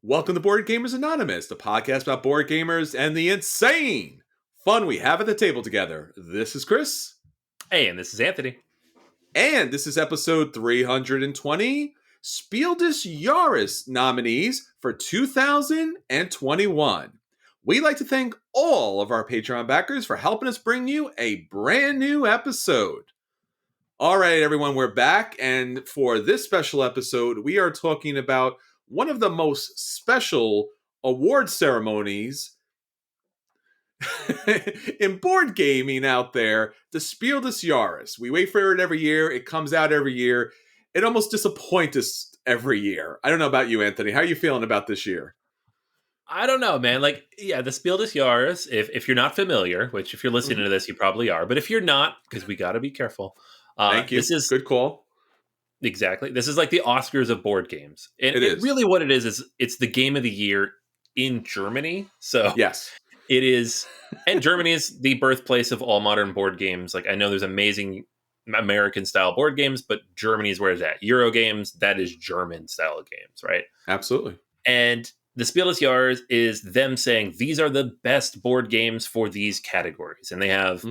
Welcome to Board Gamers Anonymous, the podcast about board gamers and the insane fun we have at the table together. This is Chris. Hey, and this is Anthony. And this is episode 320, Spiel des Jahres nominees for 2021. We'd like to thank all of our Patreon backers for helping us bring you a brand new episode. All right, everyone, we're back. And for this special episode, we are talking about one of the most special award ceremonies in board gaming out there, the Spiel des Jahres. We wait for it every year. It comes out every year. It almost disappoints us every year. I don't know about you, Anthony. How are you feeling about this year? I don't know, man. The Spiel des Jahres, if you're not familiar, which if you're listening to this, you probably are. But if you're not, because we got to be careful. Thank you. This is good call. Exactly. This is like the Oscars of board games. And it is. Really what it is it's the game of the year in Germany. So yes, it is. And Germany is the birthplace of all modern board games. Like, I know there's amazing American style board games, but Germany is where it's at. Euro games, that is German style games, right? Absolutely. And the Spiel des Jahres is them saying these are the best board games for these categories. And they have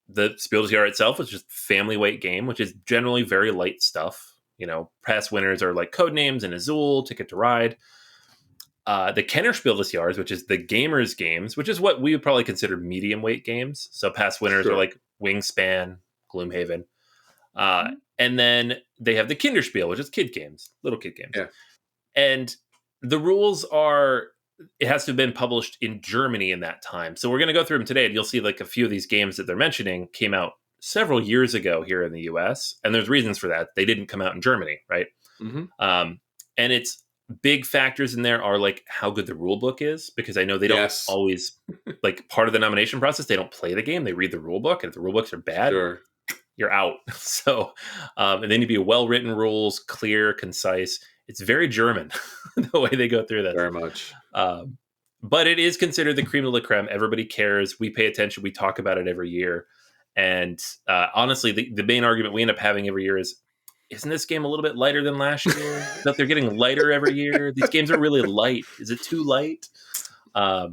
the Spiel des Jahres itself, which is a family weight game, which is generally very light stuff. You know, past winners are like Codenames and Azul, Ticket to Ride. The Kinderspiel des Jahres, which is the gamers' games, which is what we would probably consider medium weight games. So past winners are like Wingspan, Gloomhaven. And then they have the Kinderspiel, which is kid games, little kid games. Yeah. And the rules are, it has to have been published in Germany in that time. So we're going to go through them today, and you'll see like a few of these games that they're mentioning came out several years ago here in the US. And there's reasons for that. They didn't come out in Germany, right? And it's big factors in there are like how good the rule book is, because I know they don't always like part of the nomination process. They don't play the game. They read the rule book. And if the rule books are bad, you're out. So, and they need to be well-written rules, clear, concise. It's very German, the way they go through that. Very much. But it is considered the cream of the creme. Everybody cares. We pay attention. We talk about it every year. And honestly, the main argument we end up having every year is, isn't this game a little bit lighter than last year? That they're getting lighter every year. These games are really light. Is it too light? I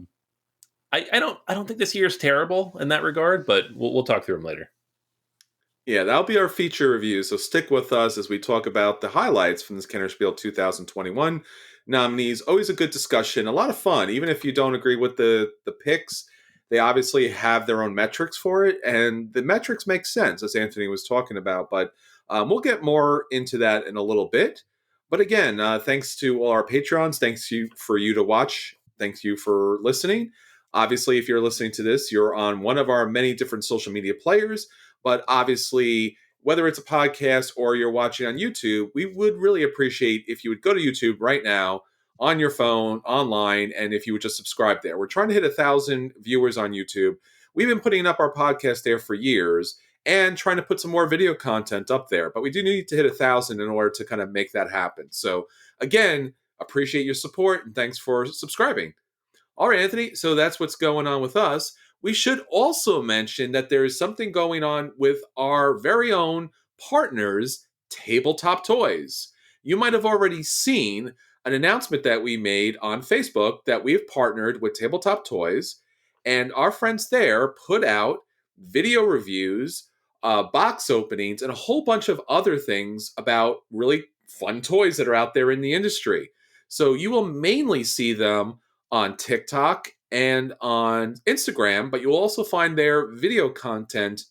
don't think this year is terrible in that regard, but we'll talk through them later. Yeah, that'll be our feature review, so stick with us as we talk about the highlights from this Kinderspiel 2021 nominees. Always a good discussion, a lot of fun, even if you don't agree with the picks. They obviously have their own metrics for it, and the metrics make sense, as Anthony was talking about, but we'll get more into that in a little bit. But again, thanks to all our Patreons, thanks for you to watch, thanks you for listening. Obviously, if you're listening to this, you're on one of our many different social media players. But obviously, whether it's a podcast or you're watching on YouTube, we would really appreciate if you would go to YouTube right now on your phone, online, and if you would just subscribe there. We're trying to hit 1,000 viewers on YouTube. We've been putting up our podcast there for years and trying to put some more video content up there. But we do need to hit 1,000 in order to kind of make that happen. So again, appreciate your support and thanks for subscribing. All right, Anthony, so that's what's going on with us. We should also mention that there is something going on with our very own partners, Tabletop Toys. You might have already seen an announcement that we made on Facebook that we've partnered with Tabletop Toys, and our friends there put out video reviews, box openings, and a whole bunch of other things about really fun toys that are out there in the industry. So you will mainly see them on TikTok and on Instagram, but you'll also find their video content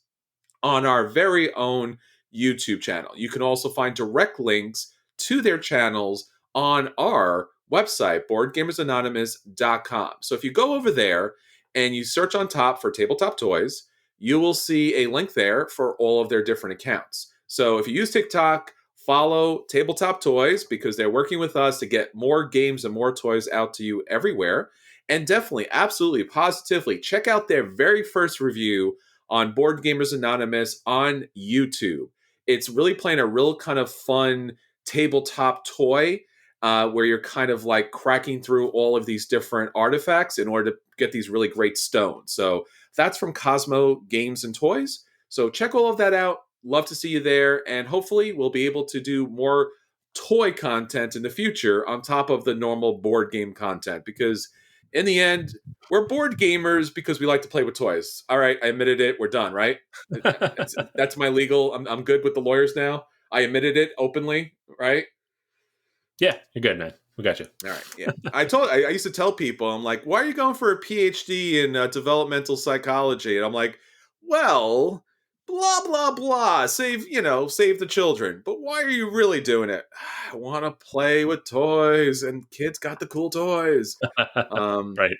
on our very own YouTube channel. You can also find direct links to their channels on our website, boardgamersanonymous.com. So if you go over there and you search on top for Tabletop Toys, you will see a link there for all of their different accounts. So if you use TikTok, follow Tabletop Toys because they're working with us to get more games and more toys out to you everywhere. And definitely, absolutely, positively, check out their very first review on Board Gamers Anonymous on YouTube. It's really playing a real kind of fun tabletop toy where you're kind of like cracking through all of these different artifacts in order to get these really great stones. So that's from Cosmo Games and Toys. So check all of that out. Love to see you there. And hopefully we'll be able to do more toy content in the future on top of the normal board game content, because in the end, we're board gamers because we like to play with toys. All right, I admitted it. We're done, right? That's my legal. I'm good with the lawyers now. I admitted it openly, right? Yeah, you're good, man. We got you. All right, yeah. I used to tell people, I'm like, why are you going for a PhD in developmental psychology? And I'm like, well, blah blah blah. Save the children. But why are you really doing it? I want to play with toys, and kids got the cool toys. Um, Right.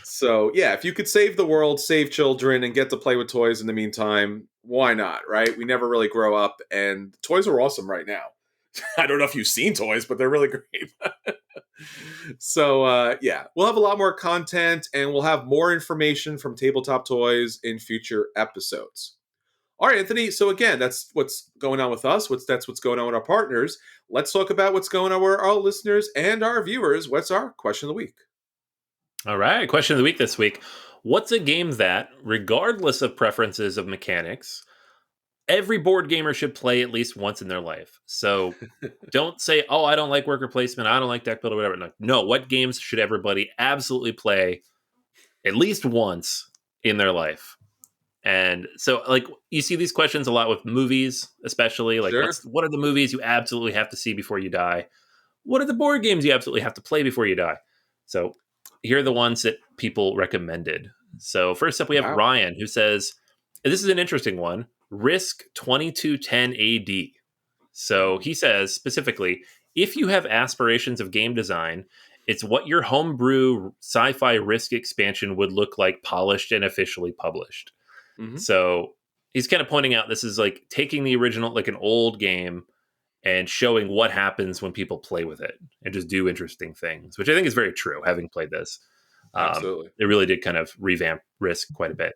so yeah, if you could save the world, save children, and get to play with toys in the meantime, why not? Right? We never really grow up, and toys are awesome right now. I don't know if you've seen toys, but they're really great. So yeah, we'll have a lot more content, and we'll have more information from Tabletop Toys in future episodes. All right, Anthony. So again, that's what's going on with us. That's what's going on with our partners. Let's talk about what's going on with our listeners and our viewers. What's our question of the week? All right. Question of the week this week. What's a game that, regardless of preferences of mechanics, every board gamer should play at least once in their life? So don't say, oh, I don't like worker placement, I don't like deck build or whatever. No, what games should everybody absolutely play at least once in their life? And so, like, you see these questions a lot with movies, especially. Like, Sure. what are the movies you absolutely have to see before you die? What are the board games you absolutely have to play before you die? So here are the ones that people recommended. So first up, we have Wow. Ryan, who says, and this is an interesting one, Risk 2210 AD. So he says specifically, if you have aspirations of game design, it's what your homebrew sci-fi Risk expansion would look like, polished and officially published. Mm-hmm. So he's kind of pointing out this is like taking the original, like an old game, and showing what happens when people play with it and just do interesting things, which I think is very true, having played this. Absolutely. It really did kind of revamp Risk quite a bit.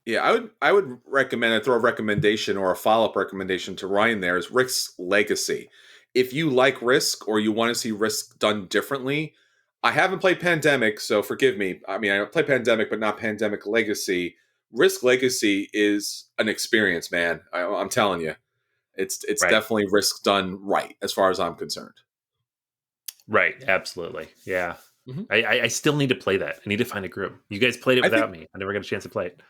Yeah, I would recommend, I throw a recommendation or a follow-up recommendation to Ryan there, is Risk's Legacy. If you like Risk or you want to see Risk done differently, I haven't played Pandemic, so forgive me. I mean, I play Pandemic, but not Pandemic Legacy. Risk Legacy is an experience, man. I'm telling you. It's Right. definitely Risk done right, as far as I'm concerned. Right. Absolutely. Yeah. Mm-hmm. I still need to play that. I need to find a group. You guys played it without me. I never got a chance to play it.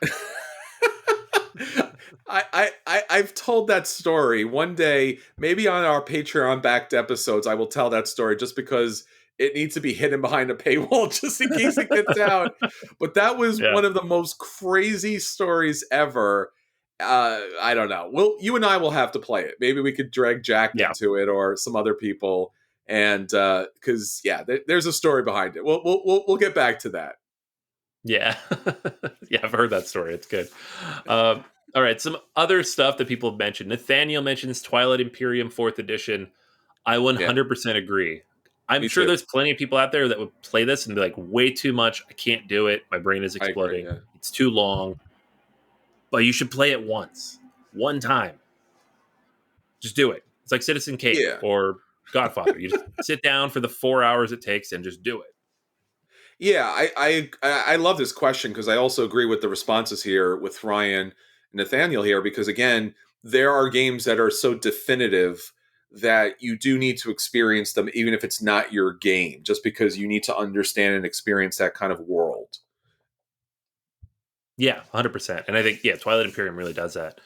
I've told that story. One day, maybe on our Patreon backed episodes, I will tell that story just because it needs to be hidden behind a paywall just in case it gets out. But that was one of the most crazy stories ever. I don't know. You and I will have to play it. Maybe we could drag Jack into it or some other people. And because there's a story behind it. We'll get back to that. Yeah. Yeah, I've heard that story. It's good. All right, some other stuff that people have mentioned. Nathaniel mentions Twilight Imperium 4th edition. I 100% agree. I'm sure there's plenty of people out there that would play this and be like, way too much. I can't do it. My brain is exploding. I agree, yeah. It's too long. But you should play it once. One time. Just do it. It's like Citizen Kane or Godfather. You just sit down for the 4 hours it takes and just do it. Yeah, I love this question because I also agree with the responses here with Ryan and Nathaniel here, because again, there are games that are so definitive that you do need to experience them, even if it's not your game, just because you need to understand and experience that kind of world. Yeah, 100%. And I think, Twilight Imperium really does that.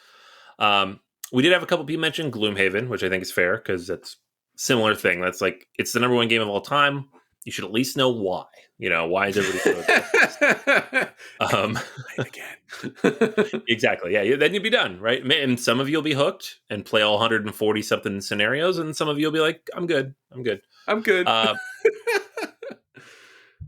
We did have a couple people mention Gloomhaven, which I think is fair because it's similar thing. That's like, it's the number one game of all time. You should at least know why. Why is everybody so again? Exactly. Yeah. Then you'll be done, right? And some of you'll be hooked and play all 140 something scenarios, and some of you'll be like, I'm good.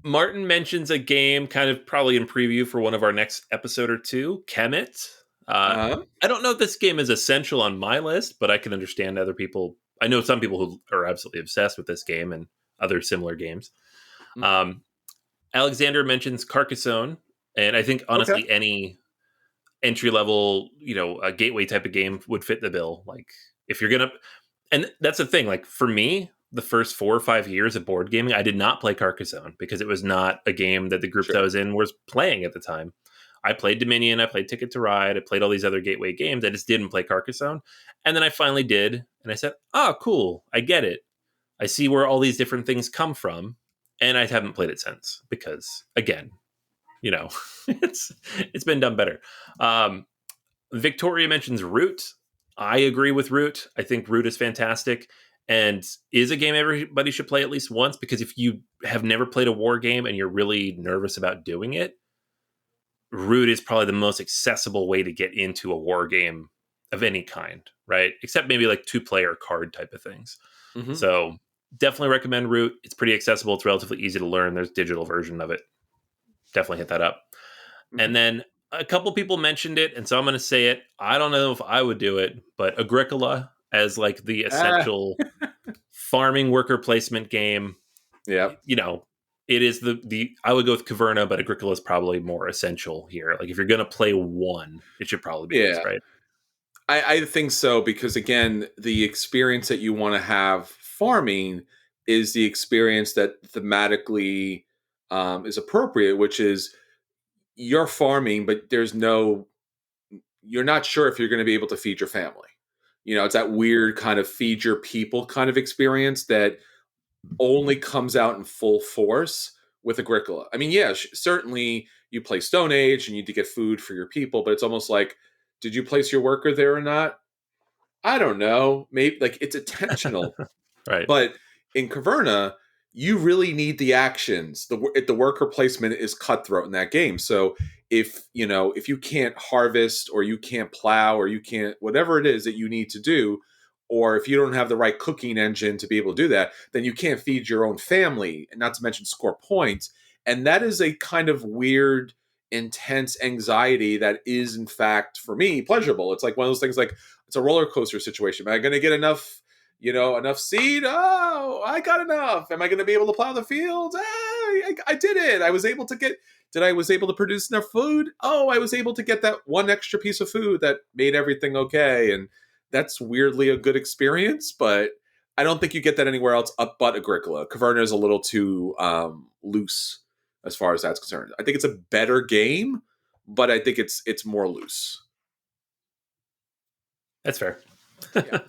Martin mentions a game kind of probably in preview for one of our next episode or two, Kemet. I don't know if this game is essential on my list, but I can understand other people. I know some people who are absolutely obsessed with this game and other similar games. Alexander mentions Carcassonne, and I think honestly any entry level, a gateway type of game would fit the bill. Like if you're gonna, and that's the thing. Like for me, the first 4 or 5 years of board gaming, I did not play Carcassonne because it was not a game that the group that I was in was playing at the time. I played Dominion, I played Ticket to Ride, I played all these other gateway games. I just didn't play Carcassonne. And then I finally did, and I said, oh, cool, I get it. I see where all these different things come from, and I haven't played it since because, again, you know, it's been done better. Victoria mentions Root. I agree with Root. I think Root is fantastic and is a game everybody should play at least once, because if you have never played a war game and you're really nervous about doing it, Root is probably the most accessible way to get into a war game of any kind, right? Except maybe like 2-player card type of things. Mm-hmm. So definitely recommend Root. It's pretty accessible. It's relatively easy to learn. There's a digital version of it. Definitely hit that up. Mm-hmm. And then a couple people mentioned it, and so I'm going to say it. I don't know if I would do it, but Agricola as like the essential farming worker placement game. Yeah. You know, it is the I would go with Caverna, but Agricola is probably more essential here. Like if you're going to play one, it should probably be this, right? I think so, because again, the experience that you want to have farming is the experience that thematically is appropriate, which is you're farming, but you're not sure if you're going to be able to feed your family. You know, it's that weird kind of feed your people kind of experience that only comes out in full force with Agricola. I mean, yeah, certainly you play Stone Age and you need to get food for your people, but it's almost like, did you place your worker there or not? I don't know. Maybe like it's intentional. Right. But in Caverna, you really need the actions. The worker placement is cutthroat in that game. So if you can't harvest, or you can't plow, or you can't whatever it is that you need to do, or if you don't have the right cooking engine to be able to do that, then you can't feed your own family, and not to mention score points. And that is a kind of weird, intense anxiety that is, in fact, for me, pleasurable. It's like one of those things, like it's a roller coaster situation. Am I going to get enough seed? Oh, I got enough. Am I going to be able to plow the fields? I did it. I was able to produce enough food? Oh, I was able to get that one extra piece of food that made everything okay. And that's weirdly a good experience, but I don't think you get that anywhere else but Agricola. Caverna is a little too loose as far as that's concerned. I think it's a better game, but I think it's more loose. That's fair. Yeah.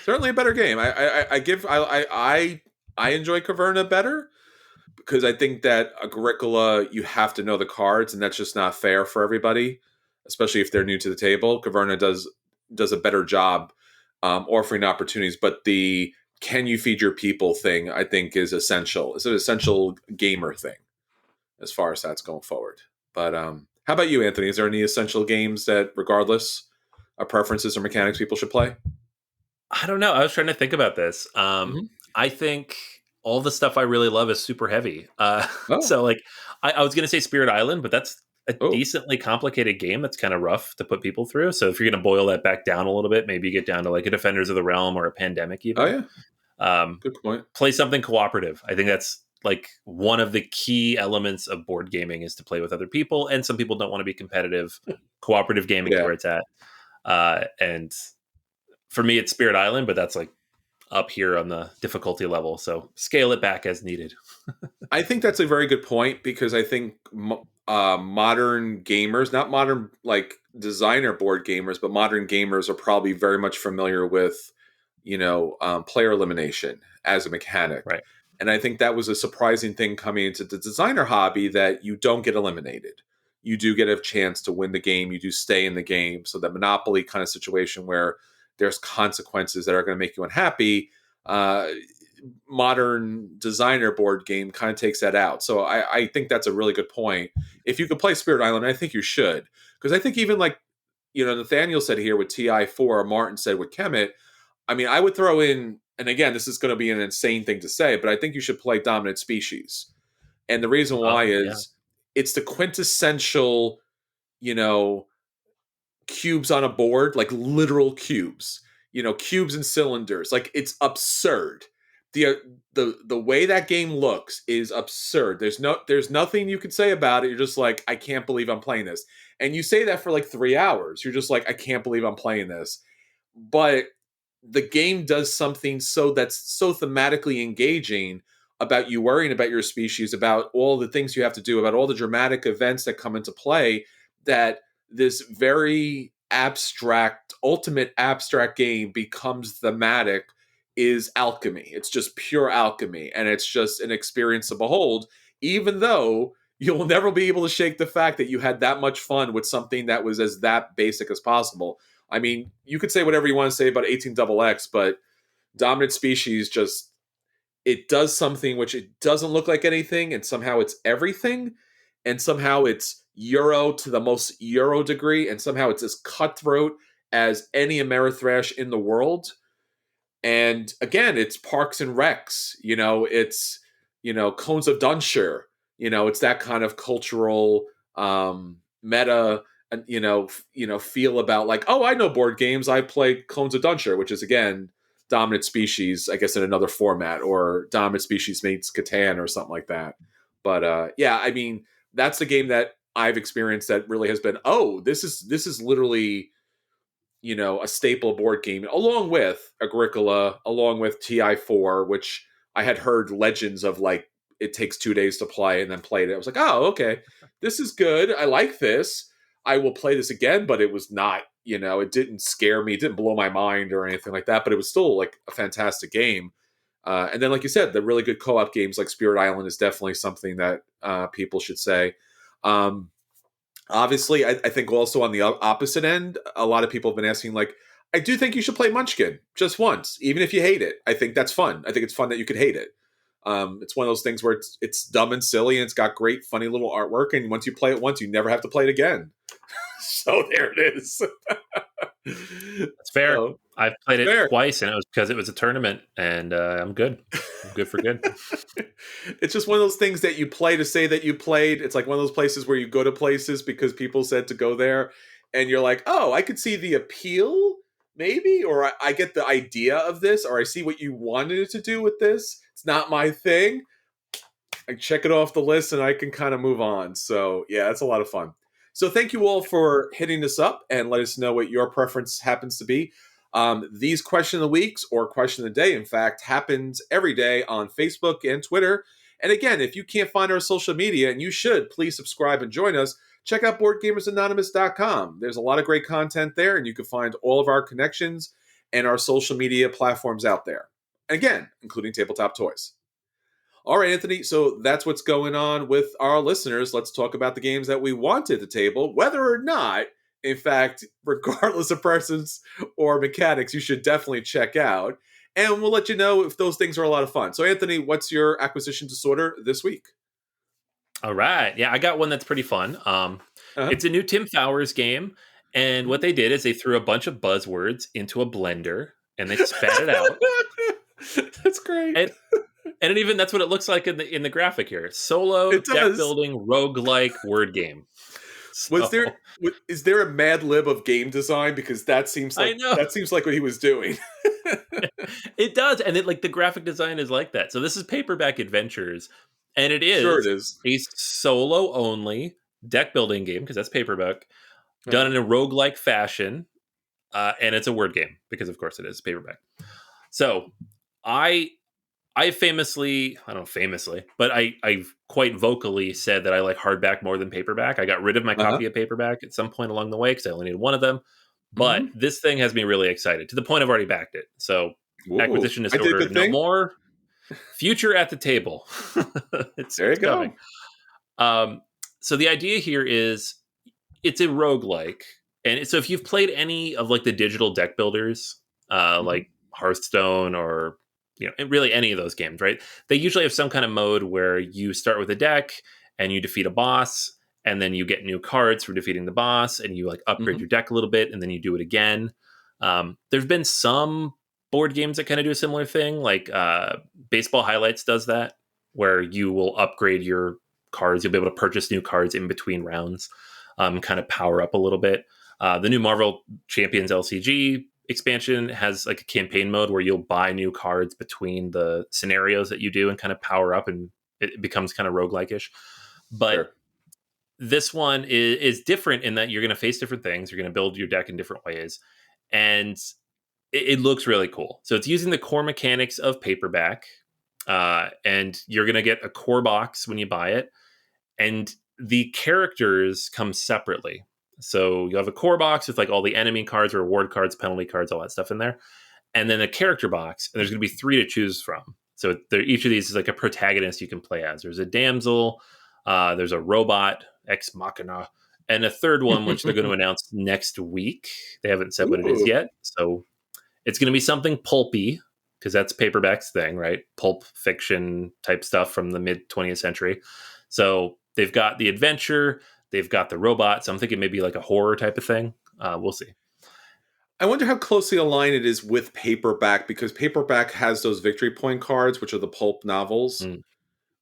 Certainly a better game. I enjoy Caverna better, because I think that Agricola, you have to know the cards, and that's just not fair for everybody, especially if they're new to the table. Caverna does a better job offering opportunities, but the can you feed your people thing, I think, is essential. It's an essential gamer thing as far as that's going forward. But how about you, Anthony? Is there any essential games that, regardless of preferences or mechanics, people should play? I don't know. I was trying to think about this. I think all the stuff I really love is super heavy. So like I was going to say Spirit Island, but that's a decently complicated game. That's kind of rough to put people through. So if you're going to boil that back down a little bit, maybe you get down to like a Defenders of the Realm or a Pandemic even. Oh yeah. Good point. Play something cooperative. I think that's like one of the key elements of board gaming is to play with other people. And some people don't want to be competitive. Cooperative gaming is where it's at. And for me, it's Spirit Island, but that's like up here on the difficulty level. So scale it back as needed. I think that's a very good point, because I think modern gamers, not modern like designer board gamers, but modern gamers are probably very much familiar with, player elimination as a mechanic. Right. And I think that was a surprising thing coming into the designer hobby, that you don't get eliminated. You do get a chance to win the game. You do stay in the game. So that Monopoly kind of situation where there's consequences that are going to make you unhappy. Modern designer board game kind of takes that out. So I think that's a really good point. If you could play Spirit Island, I think you should. Because I think even like, Nathaniel said here with TI4, or Martin said with Kemet, I mean, I would throw in, and again, this is going to be an insane thing to say, but I think you should play Dominant Species. And the reason why is it's the quintessential, cubes on a board, like literal cubes, cubes and cylinders. Like, it's absurd. The way that game looks is absurd. There's nothing you could say about it. You're just like, I can't believe I'm playing this. And you say that for like 3 hours. You're just like, I can't believe I'm playing this. But the game does something that's so thematically engaging about you worrying about your species, about all the things you have to do, about all the dramatic events that come into play, that this very abstract, ultimate abstract game becomes thematic is alchemy. It's just pure alchemy, and it's just an experience to behold, even though you'll never be able to shake the fact that you had that much fun with something that was as that basic as possible. I mean, you could say whatever you want to say about 18XX, but Dominant Species just, it does something which it doesn't look like anything, and somehow it's everything, and somehow it's Euro to the most Euro degree, and somehow it's as cutthroat as any Amerithrash in the world. And again, it's Parks and Recs, it's, Cones of Dunshire, it's that kind of cultural meta, feel about like, oh, I know board games. I played Cones of Dunshire, which is again Dominant Species, I guess in another format, or Dominant Species meets Catan or something like that. But yeah, I mean, that's the game that I've experienced that really has been, oh, this is literally, a staple board game, along with Agricola, along with TI4, which I had heard legends of, like, it takes 2 days to play, and then played it. I was like, oh, okay, this is good. I like this. I will play this again, but it was not, it didn't scare me. It didn't blow my mind or anything like that, but it was still like a fantastic game. And then, like you said, the really good co-op games like Spirit Island is definitely something that people should say. Obviously, I think also on the opposite end, a lot of people have been asking, like, I do think you should play Munchkin just once, even if you hate it. I think that's fun. I think it's fun that you could hate it. It's one of those things where it's dumb and silly, and it's got great, funny little artwork, and once you play it once, you never have to play it again. So there it is. That's fair. So, I've played it fair. twice, and it was because it was a tournament, and I'm good. I'm good for good. It's just one of those things that you play to say that you played. It's like one of those places where you go to places because people said to go there, and you're like, oh, I could see the appeal, maybe, or I get the idea of this, or I see what you wanted it to do with this. It's not my thing. I check it off the list, and I can kind of move on. So yeah, it's a lot of fun. So thank you all for hitting this up and let us know what your preference happens to be. These question of the weeks, or question of the day, in fact, happens every day on Facebook and Twitter. And again, if you can't find our social media, and you should, please subscribe and join us, check out BoardGamersAnonymous.com. There's a lot of great content there, and you can find all of our connections and our social media platforms out there. Again, including Tabletop Toys. All right, Anthony, so that's what's going on with our listeners. Let's talk about the games that we want at the table, whether or not, in fact, regardless of persons or mechanics, you should definitely check out. And we'll let you know if those things are a lot of fun. So, Anthony, what's your acquisition disorder this week? All right. Yeah, I got one that's pretty fun. It's a new Tim Fowers game. And what they did is they threw a bunch of buzzwords into a blender and they spat it out. That's great. And even that's what it looks like in the graphic here. Solo deck building roguelike word game. So, is there a Mad Lib of game design? Because that seems like what he was doing. It does, and the graphic design is like that. So this is Paperback Adventures, and it is a solo only deck building game, because that's paperback, done in a roguelike fashion, and it's a word game because of course it is paperback. So I famously, I don't know famously, but I've quite vocally said that I like hardback more than paperback. I got rid of my copy of paperback at some point along the way because I only needed one of them. But this thing has me really excited, to the point I've already backed it. So acquisition disorder, no more. Future at the table. It's coming. So the idea here is it's a roguelike. And so if you've played any of like the digital deck builders, like Hearthstone or really any of those games, right? They usually have some kind of mode where you start with a deck and you defeat a boss, and then you get new cards for defeating the boss, and you like upgrade your deck a little bit, and then you do it again. There's been some board games that kind of do a similar thing, like Baseball Highlights does that, where you will upgrade your cards. You'll be able to purchase new cards in between rounds, kind of power up a little bit. The new Marvel Champions LCG expansion has like a campaign mode where you'll buy new cards between the scenarios that you do and kind of power up, and it becomes kind of roguelike-ish. But this one is different in that you're going to face different things. You're going to build your deck in different ways. And it looks really cool. So it's using the core mechanics of paperback. And you're going to get a core box when you buy it. And the characters come separately. So you have a core box with like all the enemy cards, reward cards, penalty cards, all that stuff in there, and then a character box. And there's going to be 3 to choose from. So each of these is like a protagonist you can play as. There's a damsel, there's a robot, ex machina, and a third one which they're going to announce next week. They haven't said what it is Ooh. yet, so it's going to be something pulpy because that's Paperback's thing, right? Pulp fiction type stuff from the mid 20th century. So they've got the adventure, they've got the robot. So I'm thinking maybe like a horror type of thing. We'll see. I wonder how closely aligned it is with Paperback, because Paperback has those victory point cards, which are the pulp novels. Mm.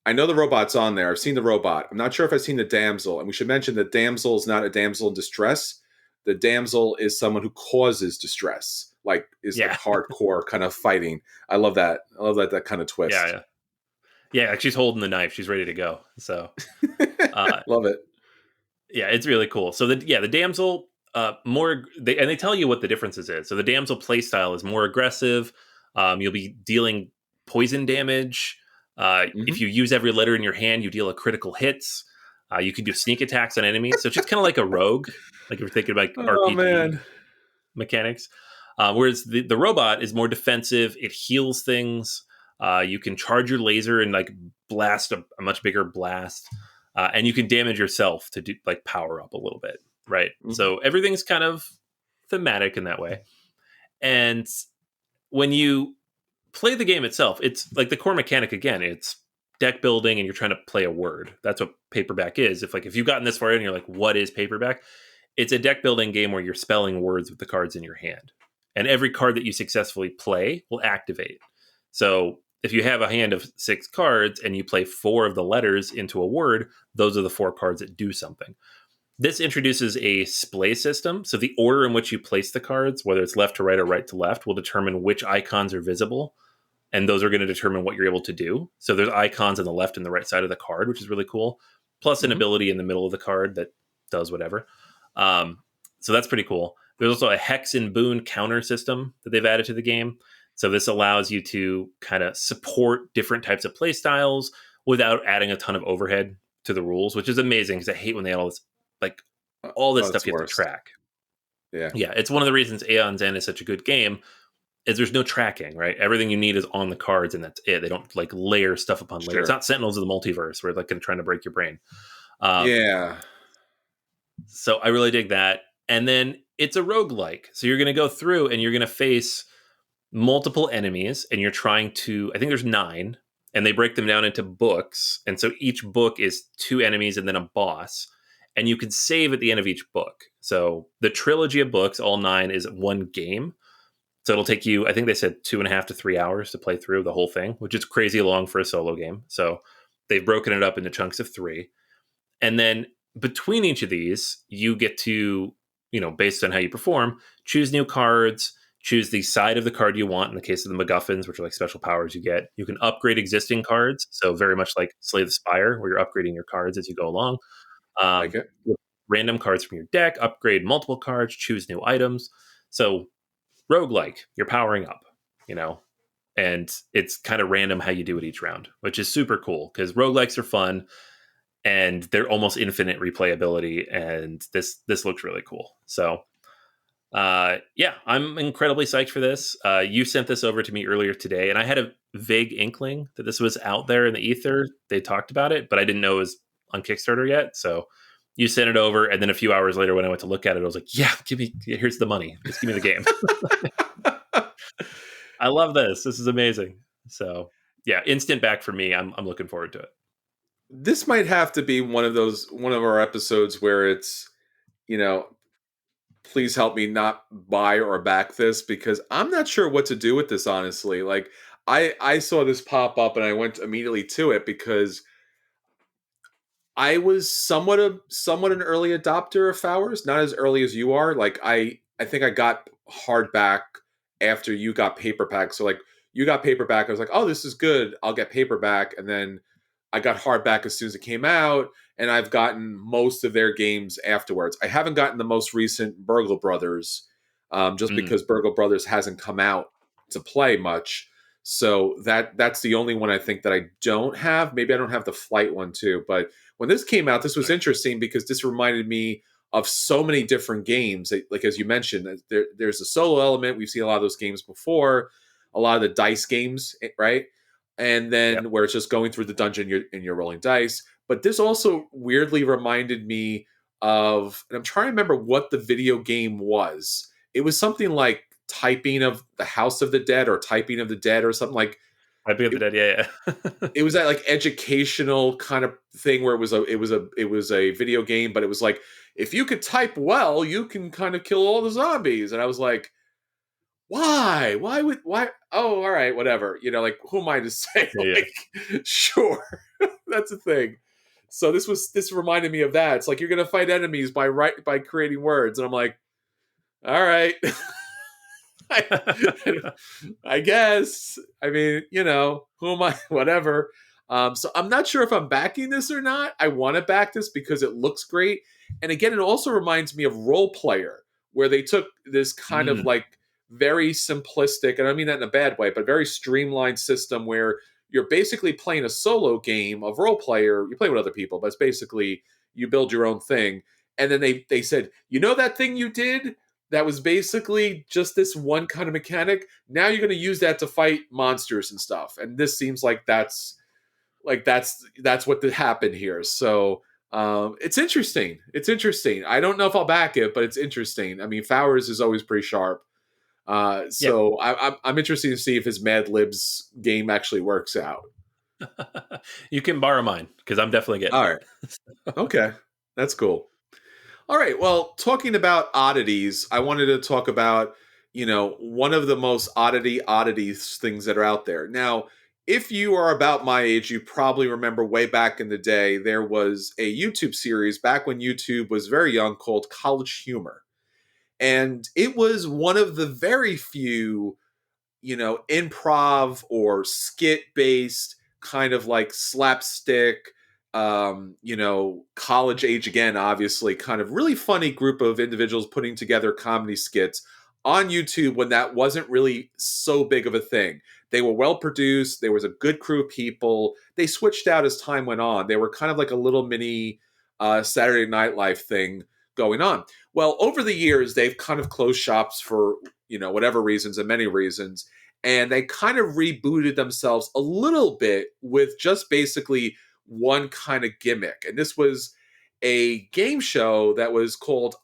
I know the robot's on there. I've seen the robot. I'm not sure if I've seen the damsel. And we should mention that damsel is not a damsel in distress. The damsel is someone who causes distress, like is like Yeah. hardcore kind of fighting. I love that. I love that kind of twist. Yeah, like she's holding the knife. She's ready to go. So, Love it. yeah, it's really cool. So the damsel they tell you what the differences is. So the damsel play style is more aggressive. You'll be dealing poison damage. If Mhm. you use every letter in your hand, you deal a critical hits. You can do sneak attacks on enemies. So it's just kind of like a rogue, like if you're thinking about Oh RPG man. mechanics. Whereas the robot is more defensive. It heals things. You can charge your laser and like blast a much bigger blast, and you can damage yourself to do like power up a little bit, right? Mhm. So everything's kind of thematic in that way. And when you play the game itself, it's like the core mechanic again. It's deck building, and you're trying to play a word. That's what Paperback is. If you've gotten this far in, you're like, what is Paperback? It's a deck building game where you're spelling words with the cards in your hand. And every card that you successfully play will activate. So if you have a hand of 6 cards and you play 4 of the letters into a word, those are the 4 cards that do something. This introduces a splay system. So the order in which you place the cards, whether it's left to right or right to left, will determine which icons are visible. And those are going to determine what you're able to do. So there's icons on the left and the right side of the card, which is really cool. Plus an Mhm. ability in the middle of the card that does whatever. Um, so that's pretty cool. There's also a hex and boon counter system that they've added to the game. So this allows you to kind of support different types of play styles without adding a ton of overhead to the rules, which is amazing because I hate when they add like all this Oh, it's stuff the you have to worst. track. Yeah. Yeah, it's one of the reasons Aeon's End is such a good game is there's no tracking, right? Everything you need is on the cards and that's it. They don't like layer stuff upon layer. It's Sure. not Sentinels of the Multiverse where like trying to break your brain. Um, Yeah. So I really dig that. And then it's a roguelike. So you're going to go through and you're going to face multiple enemies and you're trying to, I think there's 9, and they break them down into books. And so each book is 2 enemies and then a boss. And you can save at the end of each book. So the trilogy of books, all 9, is 1 game. So it'll take you, I think they said 2.5 to 3 hours to play through the whole thing, which is crazy long for a solo game. So they've broken it up into chunks of 3. And then between each of these, you get to, based on how you perform, choose new cards, choose the side of the card you want in the case of the MacGuffins, which are like special powers you get. You can upgrade existing cards. So very much like Slay the Spire, where you're upgrading your cards as you go along. Like it. Random cards from your deck, upgrade multiple cards, choose new items. So roguelike, you're powering up, and it's kind of random how you do it each round, which is super cool because roguelikes are fun and they're almost infinite replayability, and this looks really cool. So yeah, I'm incredibly psyched for this. You sent this over to me earlier today, and I had a vague inkling that this was out there in the ether. They talked about it, but I didn't know it was on Kickstarter yet. So you sent it over, and then a few hours later when I went to look at it, I was like, yeah, here's the money. Just give me the game. I love this. This is amazing. So yeah, instant back for me. I'm looking forward to it. This might have to be one of our episodes where it's, you know, please help me not buy or back this, because I'm not sure what to do with this, honestly. Like I saw this pop up and I went immediately to it because I was somewhat an early adopter of Fowers, not as early as you are. Like I think I got hardback after you got paperback. So like you got paperback, I was like, oh, this is good. I'll get paperback, and then I got hardback as soon as it came out, and I've gotten most of their games afterwards. I haven't gotten the most recent Burgle Brothers, just Mm, because Burgle Brothers hasn't come out to play much. So that's the only one I think that I don't have. Maybe I don't have the flight one too, but when this came out, this was interesting because this reminded me of so many different games. Like as you mentioned, there's a solo element. We've seen a lot of those games before, a lot of the dice games, right? And Yep. then where it's just going through the dungeon and you're rolling dice. But this also weirdly reminded me of, and I'm trying to remember what the video game was. It was something like Typing of the House of the Dead or Typing of the Dead or something like. I'd be of the It, dead. Yeah. it was that like educational kind of thing where it was a video game, but it was like, if you could type well, you can kind of kill all the zombies. And I was like, why? Oh, all right, whatever. Like, who am I to say? Yeah. Yeah. Like, sure, that's a thing. So this reminded me of that. It's like you're gonna fight enemies by creating words, and I'm like, all right. I, I guess. I mean, who am I? Whatever. So I'm not sure if I'm backing this or not. I want to back this because it looks great. And again, it also reminds me of Role Player, where they took this kind of Mm. like very simplistic, and I mean that in a bad way, but very streamlined system where you're basically playing a solo game of Role Player. You play with other people, but it's basically you build your own thing. And then they said, that thing you did? That was basically just this one kind of mechanic. Now you're going to use that to fight monsters and stuff. And this seems like that's what happened here. So it's interesting. It's interesting. I don't know if I'll back it, but it's interesting. I mean, Fowers is always pretty sharp. Yeah. So I'm interested to see if his Mad Libs game actually works out. You can borrow mine because I'm definitely getting All it. right. Okay. That's cool. All right. Well, talking about oddities, I wanted to talk about, one of the most oddities things that are out there. Now, if you are about my age, you probably remember way back in the day, there was a YouTube series back when YouTube was very young called College Humor. And it was one of the very few, improv or skit based kind of like slapstick, college age again, obviously, kind of really funny group of individuals putting together comedy skits on YouTube when that wasn't really so big of a thing. They were well produced. There was a good crew of people. They switched out as time went on. They were kind of like a little mini Saturday Night Live thing going on. Well, over the years, they've kind of closed shops for, whatever reasons and many reasons. And they kind of rebooted themselves a little bit with just basically one kind of gimmick. And this was a game show that was called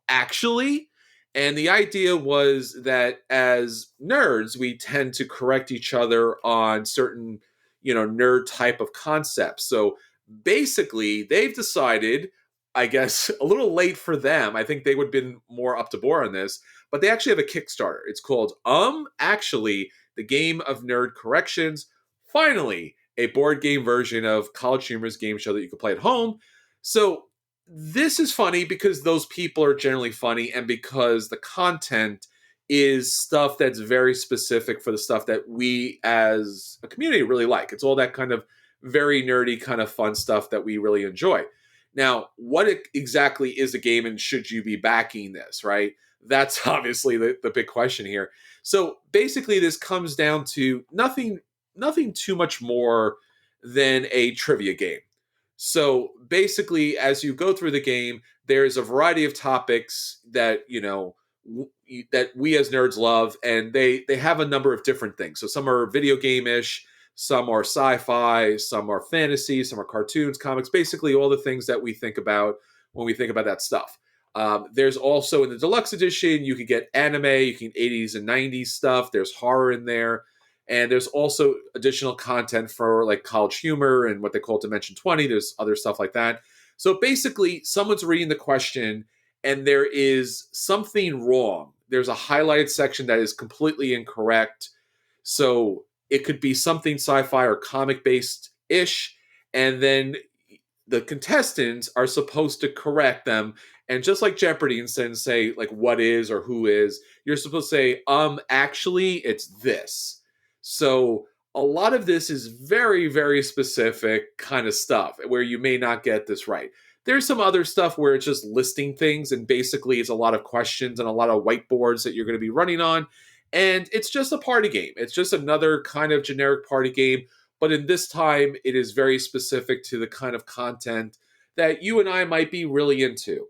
Actually. And the idea was that as nerds, we tend to correct each other on certain, nerd type of concepts. So basically, they've decided, I guess, a little late for them. I think they would have been more up to bore on this, but they actually have a Kickstarter. It's called Actually, the Game of Nerd Corrections. Finally, a board game version of College Humor's game show that you can play at home. So this is funny because those people are generally funny and because the content is stuff that's very specific for the stuff that we as a community really like. It's all that kind of very nerdy kind of fun stuff that we really enjoy. Now, what exactly is a game and should you be backing this, right? That's obviously the big question here. So basically this comes down to nothing too much more than a trivia game. So basically, as you go through the game, there's a variety of topics that that we as nerds love, and they have a number of different things. So some are video game-ish, some are sci-fi, some are fantasy, some are cartoons, comics, basically all the things that we think about when we think about that stuff. There's also in the deluxe edition, you can get anime, you can 80s and 90s stuff. There's horror in there. And there's also additional content for like College Humor and what they call Dimension 20. There's other stuff like that. So basically, someone's reading the question and there is something wrong. There's a highlighted section that is completely incorrect. So it could be something sci-fi or comic-based ish. And then the contestants are supposed to correct them. And just like Jeopardy, instead of say like what is or who is, you're supposed to say, actually, it's this. So a lot of this is very, very specific kind of stuff where you may not get this right. There's some other stuff where it's just listing things and basically it's a lot of questions and a lot of whiteboards that you're going to be running on. And it's just a party game. It's just another kind of generic party game. But in this time, it is very specific to the kind of content that you and I might be really into.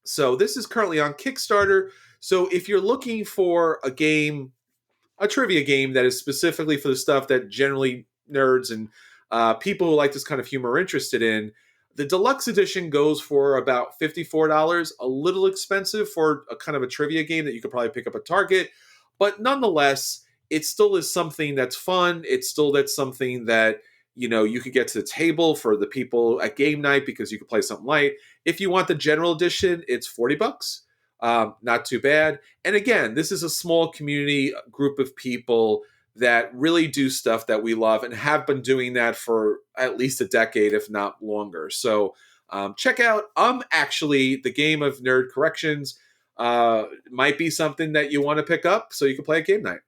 So this is currently on Kickstarter. So if you're looking for a game, a trivia game that is specifically for the stuff that generally nerds and people who like this kind of humor are interested in, the deluxe edition goes for about $54, a little expensive for a kind of a trivia game that you could probably pick up at Target. But nonetheless, it still is something that's fun. It's still that's something that you could get to the table for the people at game night because you could play something light. If you want the general edition, it's $40. Not too bad. And again, this is a small community group of people that really do stuff that we love and have been doing that for at least a decade, if not longer. So check out actually the game of nerd corrections. Might be something that you want to pick up so you can play a game night.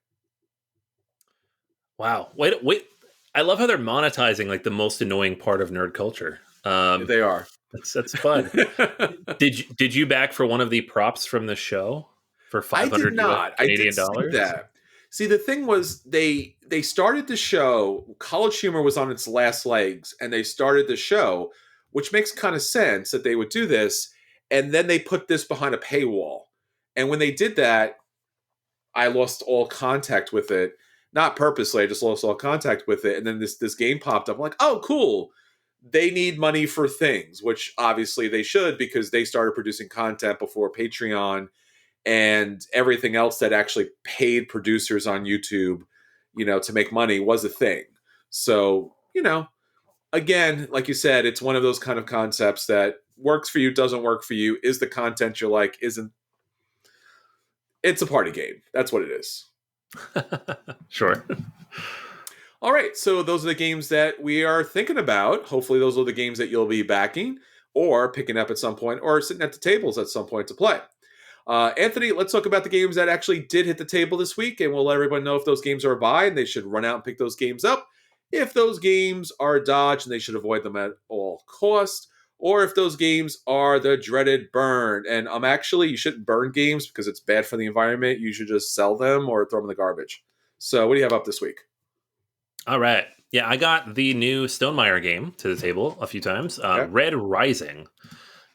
Wow. Wait. I love how they're monetizing like the most annoying part of nerd culture. They are. That's fun. Did you back for one of the props from the show for I did 500 not. I Canadian did see dollars? that. See, the thing was, they started the show. College Humor was on its last legs, and they started the show, which makes kind of sense that they would do this. And then they put this behind a paywall. And when they did that, I lost all contact with it. Not purposely, I just lost all contact with it. And then this game popped up. I'm like, oh, cool. They need money for things, which obviously they should because they started producing content before Patreon and everything else that actually paid producers on YouTube, to make money was a thing. So, again, like you said, it's one of those kind of concepts that works for you, doesn't work for you. Is the content you like, isn't. It's a party game. That's what it is. Sure. All right. So those are the games that we are thinking about. Hopefully those are the games that you'll be backing or picking up at some point or sitting at the tables at some point to play. Anthony, let's talk about the games that actually did hit the table this week, and we'll let everyone know if those games are a buy and they should run out and pick those games up. If those games are a dodge and they should avoid them at all costs, or if those games are the dreaded burn. And you shouldn't burn games because it's bad for the environment. You should just sell them or throw them in the garbage. So what do you have up this week? All right. Yeah, I got the new Stonemaier game to the table a few times. Okay. Red Rising.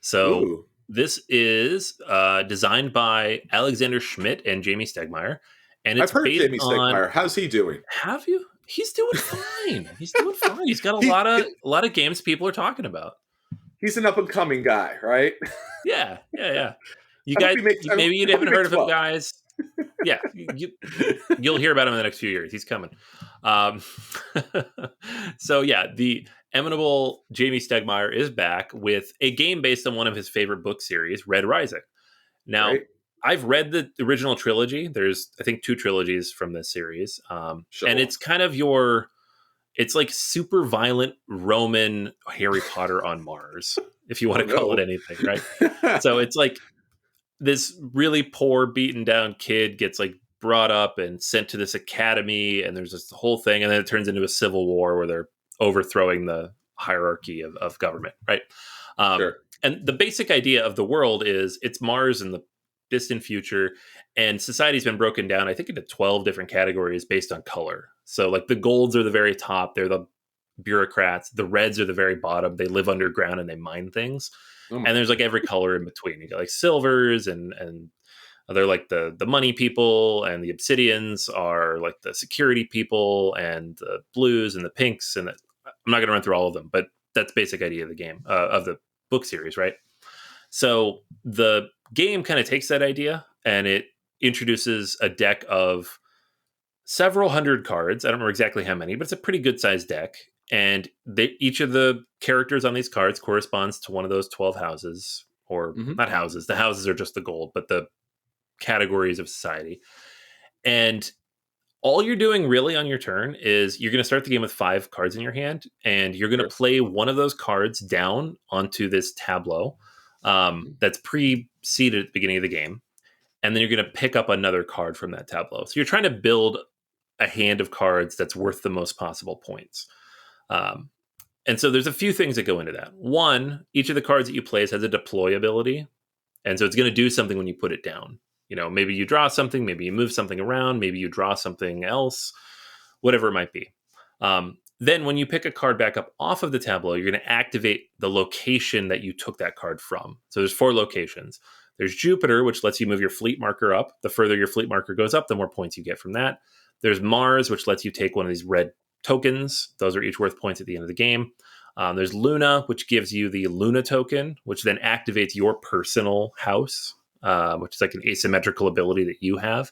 So Ooh. this is designed by Alexander Schmidt and Jamie Stegmaier, and it's I've heard based Jamie on. Stegmaier. How's he doing? Have you? He's doing fine. He's doing fine. He's got a lot of games people are talking about. He's an up and coming guy, right? Yeah. You guys, maybe you haven't heard of him, guys. Yeah, you'll hear about him in the next few years. He's coming. So yeah, the eminable Jamie Stegmaier is back with a game based on one of his favorite book series, Red Rising. Now, Right. I've read the original trilogy. There's, I think, 2 trilogies from this series, Sure. and it's kind of it's like super violent Roman Harry Potter on Mars, if you want to call it anything, right? So it's like this really poor, beaten down kid gets like brought up and sent to this academy, and there's this whole thing, and then it turns into a civil war where they're overthrowing the hierarchy of government, right? Sure. And the basic idea of the world is it's Mars in the distant future, and society's been broken down, I think, into 12 different categories based on color. So like the golds are the very top, they're the bureaucrats. The reds are the very bottom, they live underground and they mine things. And there's like every color in between. You got like silvers and they're like the money people, and the obsidians are like the security people, and the blues and the pinks. And I'm not going to run through all of them, but that's basic idea of the game, of the book series, right? So the game kind of takes that idea and it introduces a deck of several hundred cards. I don't remember exactly how many, but it's a pretty good sized deck. And each of the characters on these cards corresponds to one of those 12 houses, or not houses. The houses are just the gold, but the categories of society. And all you're doing really on your turn is you're going to start the game with 5 cards in your hand, and you're going to play one of those cards down onto this tableau that's pre-seeded at the beginning of the game. And then you're going to pick up another card from that tableau. So you're trying to build a hand of cards that's worth the most possible points. And so there's a few things that go into that. One, each of the cards that you place has a deploy ability. And so it's going to do something when you put it down. Maybe you draw something, maybe you move something around, maybe you draw something else, whatever it might be. Then when you pick a card back up off of the tableau, you're going to activate the location that you took that card from. So there's 4 locations. There's Jupiter, which lets you move your fleet marker up. The further your fleet marker goes up, the more points you get from that. There's Mars, which lets you take one of these red tokens. Those are each worth points at the end of the game. There's Luna, which gives you the Luna token, which then activates your personal house, which is like an asymmetrical ability that you have.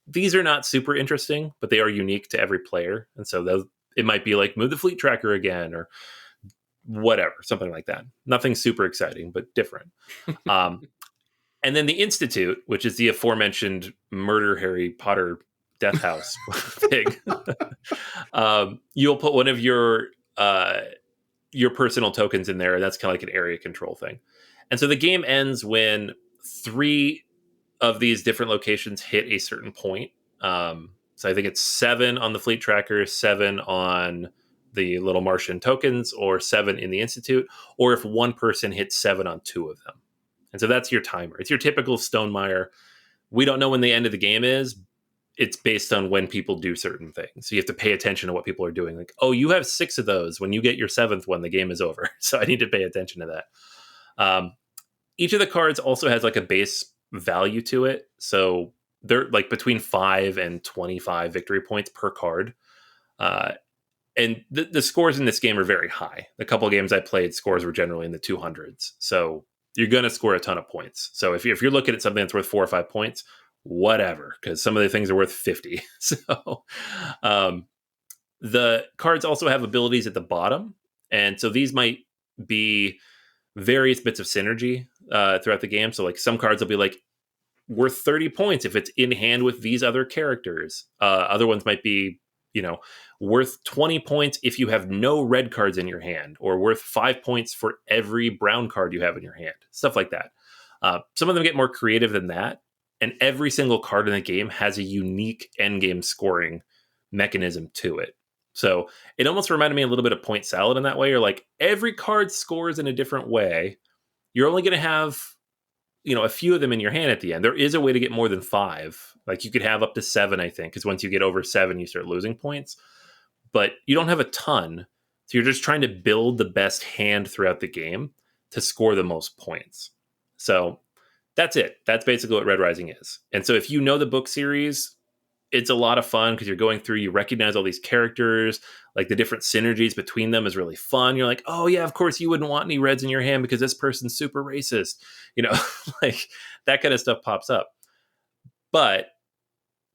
These are not super interesting, but they are unique to every player. And so it might be like move the fleet tracker again or whatever, something like that. Nothing super exciting, but different. And then the Institute, which is the aforementioned murder Harry Potter death house thing. You'll put one of your personal tokens in there, and that's kind of like an area control thing. And so the game ends when 3 of these different locations hit a certain point. So I think it's 7 on the fleet tracker, 7 on the little Martian tokens, or 7 in the Institute, or if one person hits 7 on 2 of them. And so that's your timer. It's your typical Stonemaier. We don't know when the end of the game is. It's based on when people do certain things. So you have to pay attention to what people are doing. Like, oh, you have 6 of those. When you get your 7th one, the game is over. So I need to pay attention to that. Each of the cards also has like a base value to it. So they're like between 5 and 25 victory points per card. And the scores in this game are very high. The couple of games I played, scores were generally in the 200s. So you're going to score a ton of points. So if you're looking at something that's worth 4 or 5 points, whatever, because some of the things are worth 50. So the cards also have abilities at the bottom. And so these might be various bits of synergy throughout the game. So like some cards will be like worth 30 points if it's in hand with these other characters. Other ones might be, worth 20 points if you have no red cards in your hand, or worth 5 points for every brown card you have in your hand. Stuff like that. Some of them get more creative than that. And every single card in the game has a unique endgame scoring mechanism to it. So it almost reminded me a little bit of Point Salad in that way. You're like, every card scores in a different way. You're only going to have, a few of them in your hand at the end. There is a way to get more than 5. Like you could have up to 7, I think, because once you get over 7, you start losing points. But you don't have a ton. So you're just trying to build the best hand throughout the game to score the most points. So that's it. That's basically what Red Rising is. And so if you know the book series, it's a lot of fun because you're going through, you recognize all these characters, like the different synergies between them is really fun. You're like, oh yeah, of course you wouldn't want any reds in your hand because this person's super racist. Like that kind of stuff pops up. But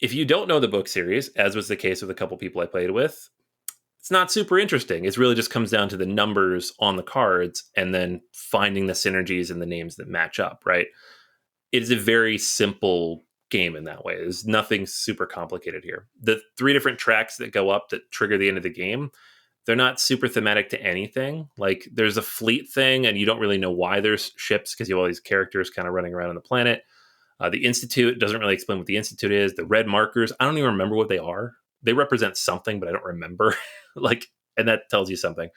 if you don't know the book series, as was the case with a couple people I played with, it's not super interesting. It really just comes down to the numbers on the cards and then finding the synergies and the names that match up, right? It is a very simple game in that way. There's nothing super complicated here. The 3 different tracks that go up that trigger the end of the game, they're not super thematic to anything. Like there's a fleet thing and you don't really know why there's ships because you have all these characters kind of running around on the planet. The Institute doesn't really explain what the Institute is. The red markers, I don't even remember what they are. They represent something, but I don't remember. And that tells you something.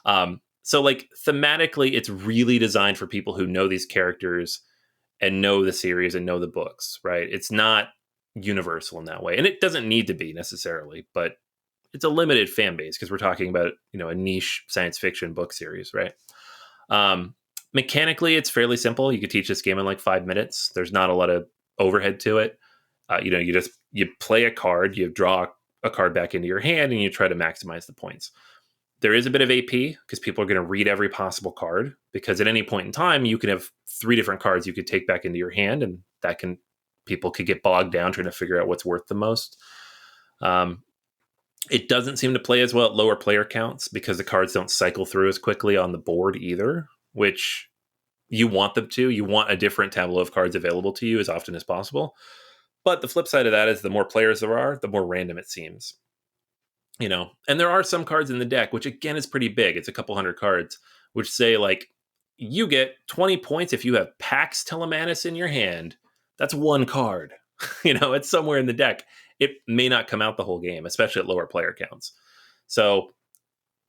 So like thematically, it's really designed for people who know these characters and know the series and know the books, right? It's not universal in that way. And it doesn't need to be necessarily, but it's a limited fan base because we're talking about, a niche science fiction book series, right? Mechanically, it's fairly simple. You could teach this game in like 5 minutes. There's not a lot of overhead to it. You play a card, you draw a card back into your hand, and you try to maximize the points. There is a bit of AP because people are going to read every possible card because at any point in time, you can have 3 different cards you could take back into your hand, and people could get bogged down trying to figure out what's worth the most. It doesn't seem to play as well at lower player counts because the cards don't cycle through as quickly on the board either, which you want them to. You want a different tableau of cards available to you as often as possible. But the flip side of that is the more players there are, the more random it seems. And there are some cards in the deck, which again is pretty big. It's a couple hundred cards, which say like, you get 20 points if you have Pax Telemanus in your hand. That's 1 card. It's somewhere in the deck. It may not come out the whole game, especially at lower player counts. So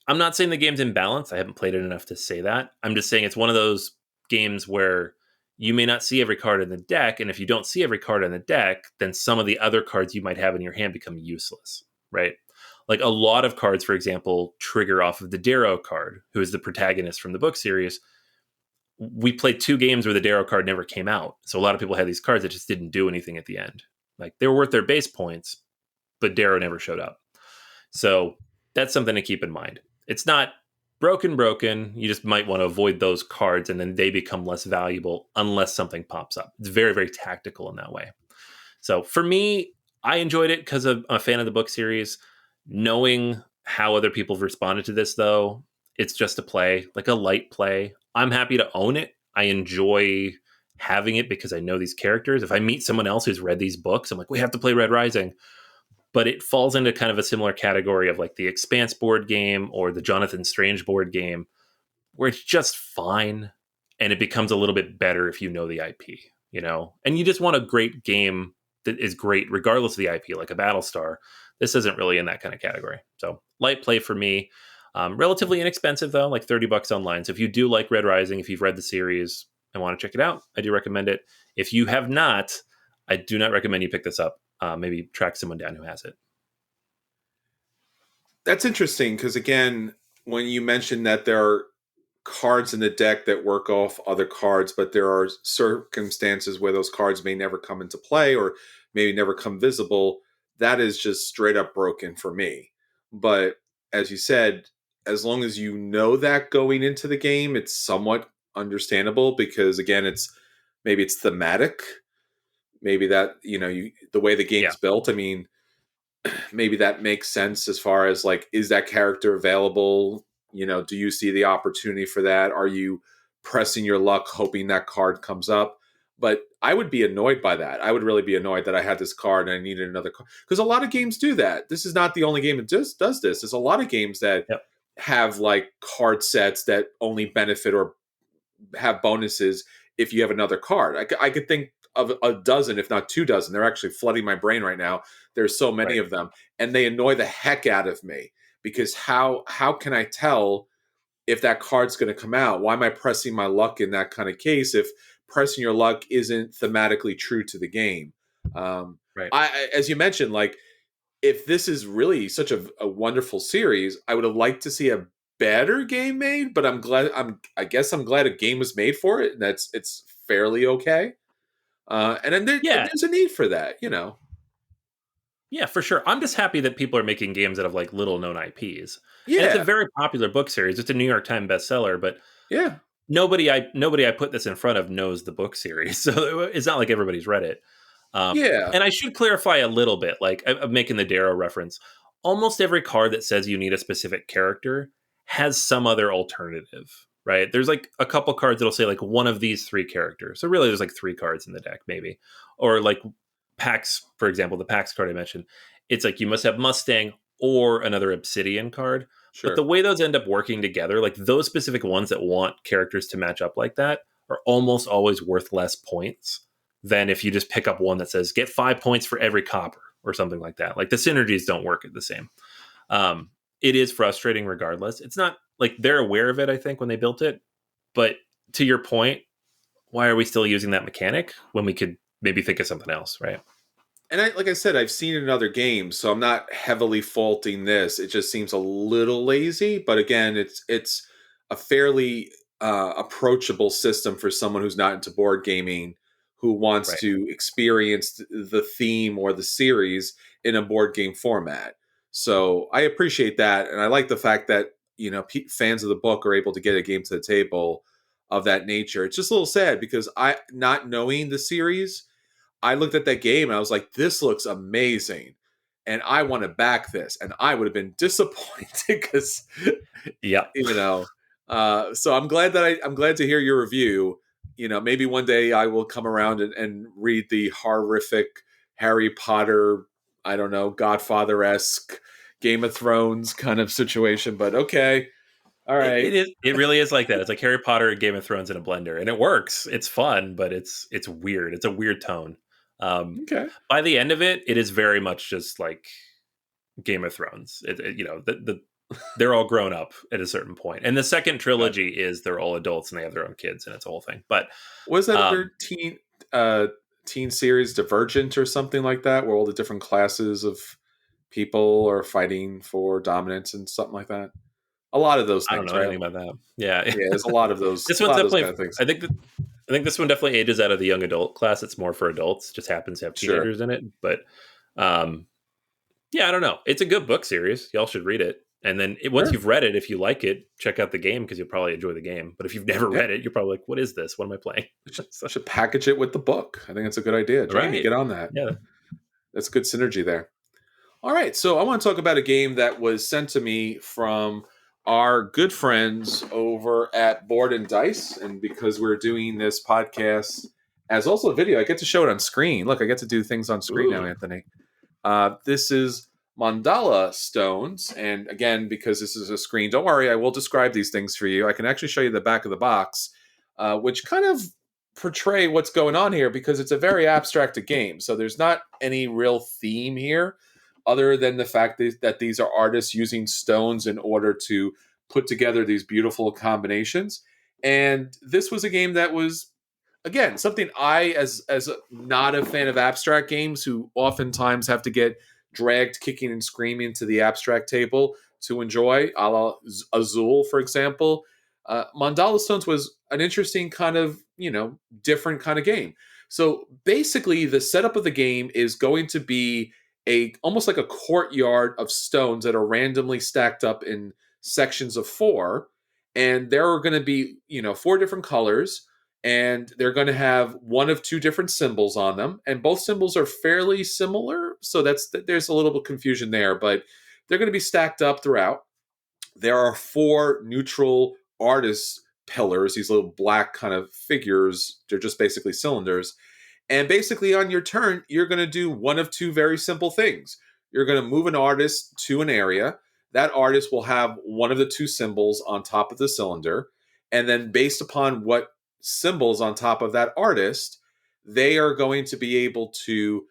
I'm not saying the game's imbalanced. I haven't played it enough to say that. I'm just saying it's one of those games where you may not see every card in the deck. And if you don't see every card in the deck, then some of the other cards you might have in your hand become useless, right? Like a lot of cards, for example, trigger off of the Darrow card, who is the protagonist from the book series. we played 2 games where the Darrow card never came out. So a lot of people had these cards that just didn't do anything at the end. Like they were worth their base points, but Darrow never showed up. So that's something to keep in mind. It's not broken. You just might want to avoid those cards, and then they become less valuable unless something pops up. It's very, very tactical in that way. So for me, I enjoyed it because I'm a fan of the book series. Knowing how other people have responded to this, though, it's just a play, like a light play. I'm happy to own it. I enjoy having it because I know these characters. If I meet someone else who's read these books, I'm like, we have to play Red Rising. But it falls into kind of a similar category of like the Expanse board game or the Jonathan Strange board game, where it's just fine and it becomes a little bit better if you know the IP, and you just want a great game that is great regardless of the IP, like a Battlestar. This isn't really in that kind of category. So light play for me. Relatively inexpensive though, like $30 online. So if you do like Red Rising, if you've read the series and want to check it out, I do recommend it. If you have not, I do not recommend you pick this up. Maybe track someone down who has it. That's interesting because, again, when you mentioned that there are cards in the deck that work off other cards, but there are circumstances where those cards may never come into play or maybe never come visible, that is just straight up broken for me. But as you said, as long as you know that going into the game, it's somewhat understandable because, again, maybe it's thematic. Maybe that, the way the game's built, I mean, maybe that makes sense as far as like, is that character available? Do you see the opportunity for that? Are you pressing your luck, hoping that card comes up? But I would be annoyed by that. I would really be annoyed that I had this card and I needed another card. Because a lot of games do that. This is not the only game that just does this. There's a lot of games that have like card sets that only benefit or have bonuses if you have another card. I could think of a dozen, if not 2 dozen. They're actually flooding my brain right now. There's so many of them, and they annoy the heck out of me because how can I tell if that card's going to come out? Why am I pressing my luck in that kind of case if pressing your luck isn't thematically true to the game? As you mentioned, like if this is really such a wonderful series, I would have liked to see a better game made, but I guess I'm glad a game was made for it, and it's fairly okay. And then there's a need for that. Yeah, for sure. I'm just happy that people are making games that have like little known IPs. Yeah. And it's a very popular book series. It's a New York Times bestseller, but yeah, nobody I put this in front of knows the book series. So it's not like everybody's read it. And I should clarify a little bit, like I'm making the Darrow reference. Almost every card that says you need a specific character has some other alternative, right? There's like a couple cards that'll say like one of these 3 characters. So really there's like 3 cards in the deck maybe. Or like Pax, for example, the Pax card I mentioned, it's like you must have Mustang or another Obsidian card. Sure. But the way those end up working together, like those specific ones that want characters to match up like that are almost always worth less points than if you just pick up one that says get 5 points for every copper or something like that. Like the synergies don't work the same. It is frustrating regardless. It's not like they're aware of it, I think, when they built it. But to your point, why are we still using that mechanic when we could maybe think of something else, right? And like I said, I've seen it in other games, so I'm not heavily faulting this. It just seems a little lazy. But again, it's a fairly approachable system for someone who's not into board gaming, who wants to experience the theme or the series in a board game format. So I appreciate that, and I like the fact that fans of the book are able to get a game to the table of that nature. It's just a little sad because not knowing the series, I looked at that game and I was like, this looks amazing. And I want to back this. And I would have been disappointed because, so I'm glad I'm glad to hear your review. Maybe one day I will come around and read the horrific Harry Potter, I don't know, Godfather-esque Game of Thrones kind of situation. But okay. All right. It really is like that. It's like Harry Potter and Game of Thrones in a blender. And it works. It's fun, but it's weird. It's a weird tone. Okay. By the end of it, it is very much just like Game of Thrones. They're all grown up at a certain point, and the second trilogy is they're all adults and they have their own kids, and it's a whole thing. But was that other teen series, Divergent or something like that, where all the different classes of people are fighting for dominance and something like that? A lot of those I don't things, know right? anything about that. Yeah. Yeah, there's This a one's lot of those definitely kind of things. I think this one definitely ages out of the young adult class. It's more for adults. Just happens to have Sure. teenagers in it. But um yeah, I don't know. It's a good book series. Y'all should read it. And then once Sure. you've read it, if you like it, check out the game because you'll probably enjoy the game. But if you've never Yeah. read it, you're probably like, "What is this? What am I playing?" So, Should package it with the book. I think that's a good idea. Jamie, right? get on that. Yeah. That's good synergy there. All right, so I want to talk about a game that was sent to me from our good friends over at Board and Dice, and because we're doing this podcast as also a video, I get to show it on screen. Look, I get to do things on screen now, Ooh. Anthony. This is Mandala Stones, and again, because this is a screen, don't worry, I will describe these things for you. I can actually show you the back of the box, which kind of portray what's going on here because it's a very abstracted game. So there's not any real theme here other than the fact that these are artists using stones in order to put together these beautiful combinations. And this was a game that was again something I as not a fan of abstract games who oftentimes have to get dragged kicking and screaming to the abstract table to enjoy, a la Azul, for example. Mandala Stones was an interesting kind of, different kind of game. So basically, the setup of the game is going to be a almost like a courtyard of stones that are randomly stacked up in sections of four, and there are going to be four different colors, and they're going to have one of two different symbols on them, and both symbols are fairly similar. So there's a little bit of confusion there, but they're going to be stacked up throughout. There are four neutral artist pillars, these little black kind of figures. They're just basically cylinders. And basically, on your turn, you're going to do one of two very simple things. You're going to move an artist to an area. That artist will have one of the two symbols on top of the cylinder. And then, based upon what symbols on top of that artist, they are going to be able to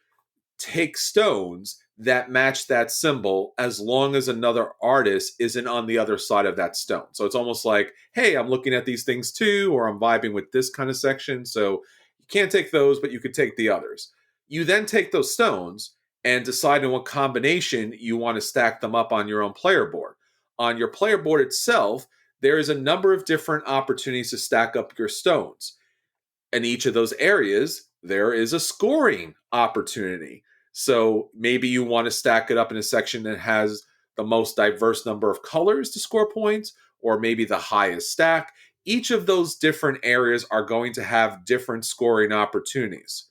take stones that match that symbol as long as another artist isn't on the other side of that stone. So it's almost like, hey, I'm looking at these things too, or I'm vibing with this kind of section. So you can't take those, but you could take the others. You then take those stones and decide on what combination you want to stack them up on your own player board. On your player board itself, there is a number of different opportunities to stack up your stones. In each of those areas, there is a scoring opportunity. So maybe you want to stack it up in a section that has the most diverse number of colors to score points, or maybe the highest stack. Each of those different areas are going to have different scoring opportunities.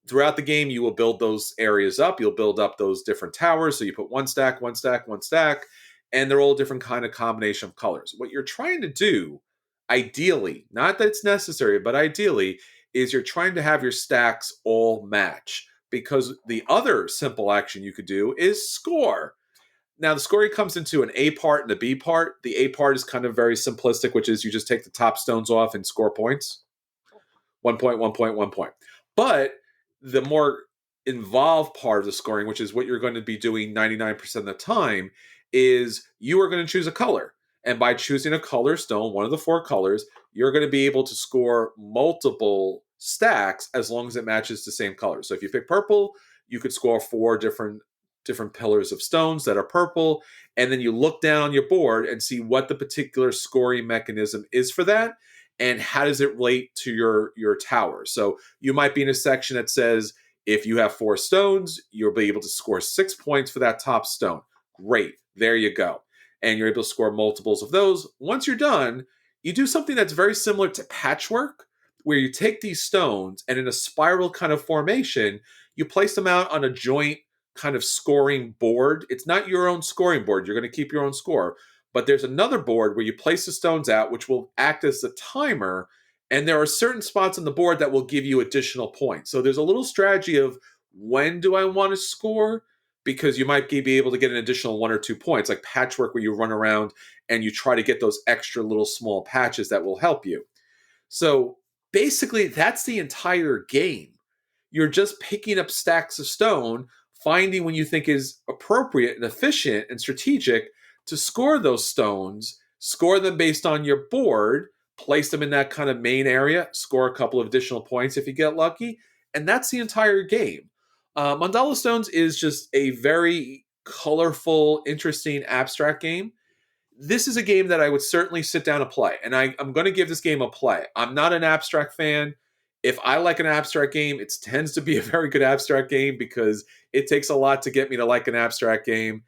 Throughout the game, you will build those areas up. You'll build up those different towers. So you put one stack, one stack, one stack, and they're all different kind of combination of colors. What you're trying to do, ideally, not that it's necessary, but ideally, is you're trying to have your stacks all match, because the other simple action you could do is score. Now, the scoring comes into an A part and a B part. The A part is kind of very simplistic, which is you just take the top stones off and score points. 1 point, 1 point, 1 point. But the more involved part of the scoring, which is what you're going to be doing 99% of the time, is you are going to choose a color. And by choosing a color stone, one of the four colors, you're going to be able to score multiple stacks as long as it matches the same color. So if you pick purple, you could score four different pillars of stones that are purple, and then you look down on your board and see what the particular scoring mechanism is for that, and how does it relate to your tower. So you might be in a section that says if you have four stones, you'll be able to score 6 points for that top stone. Great, there you go. And you're able to score multiples of those. Once you're done, you do something that's very similar to patchwork, where you take these stones and in a spiral kind of formation, you place them out on a joint kind of scoring board. It's not your own scoring board. You're going to keep your own score. But there's another board where you place the stones out, which will act as the timer. And there are certain spots on the board that will give you additional points. So there's a little strategy of when do I want to score? Because you might be able to get an additional 1 or 2 points, like patchwork, where you run around and you try to get those extra little small patches that will help you. So basically, that's the entire game. You're just picking up stacks of stone, finding when you think is appropriate and efficient and strategic to score those stones, score them based on your board, place them in that kind of main area, score a couple of additional points if you get lucky, and that's the entire game. Mandala Stones is just a very colorful, interesting, abstract game. this is a game that I would certainly sit down and play. And I'm going to give this game a play. I'm not an abstract fan. If I like an abstract game, it tends to be a very good abstract game because it takes a lot to get me to like an abstract game.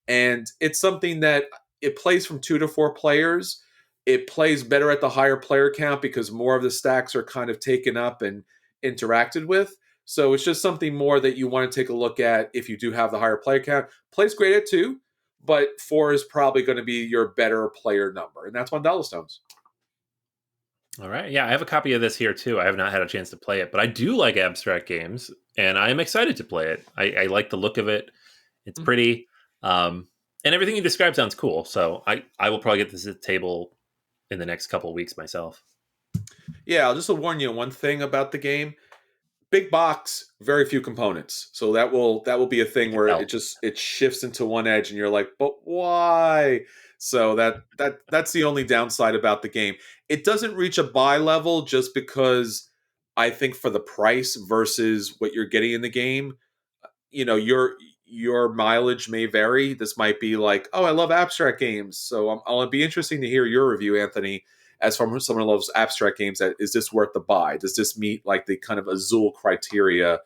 And it's something that it plays from 2 to 4 players. It plays better at the higher player count because more of the stacks are kind of taken up and interacted with. So it's just something more that you want to take a look at if you do have the higher player count. Plays great at 2, but 4 is probably going to be your better player number, and that's Mandala Stones. All right. Yeah, I have a copy of this here too. I have not had a chance to play it, but I do like abstract games, and I am excited to play it. I like the look of it. It's pretty, and everything you describe sounds cool. So I will probably get this at the table in the next couple of weeks myself. Yeah, I'll just warn you one thing about the game. Big box, very few components. So that will be a thing where it shifts into one edge and you're like, but why? So that's the only downside about the game. It doesn't reach a buy level just because I think for the price versus what you're getting in the game, your mileage may vary. This might be like, oh, I love abstract games. So I'll be interesting to hear your review, Anthony, as from someone who loves abstract games. That is this worth the buy? Does this meet like the kind of Azul criteria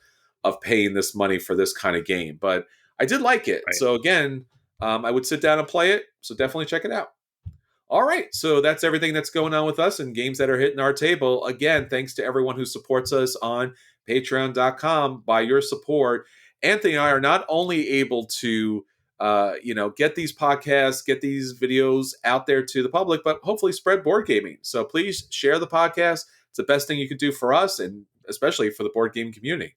of paying this money for this kind of game? But I did like it. Right. So again, I would sit down and play it. So definitely check it out. All right, so that's everything that's going on with us and games that are hitting our table. Again, thanks to everyone who supports us on patreon.com. By your support, Anthony and I are not only able to get these podcasts, get these videos out there to the public, but hopefully spread board gaming. So please share the podcast. It's the best thing you can do for us and especially for the board game community.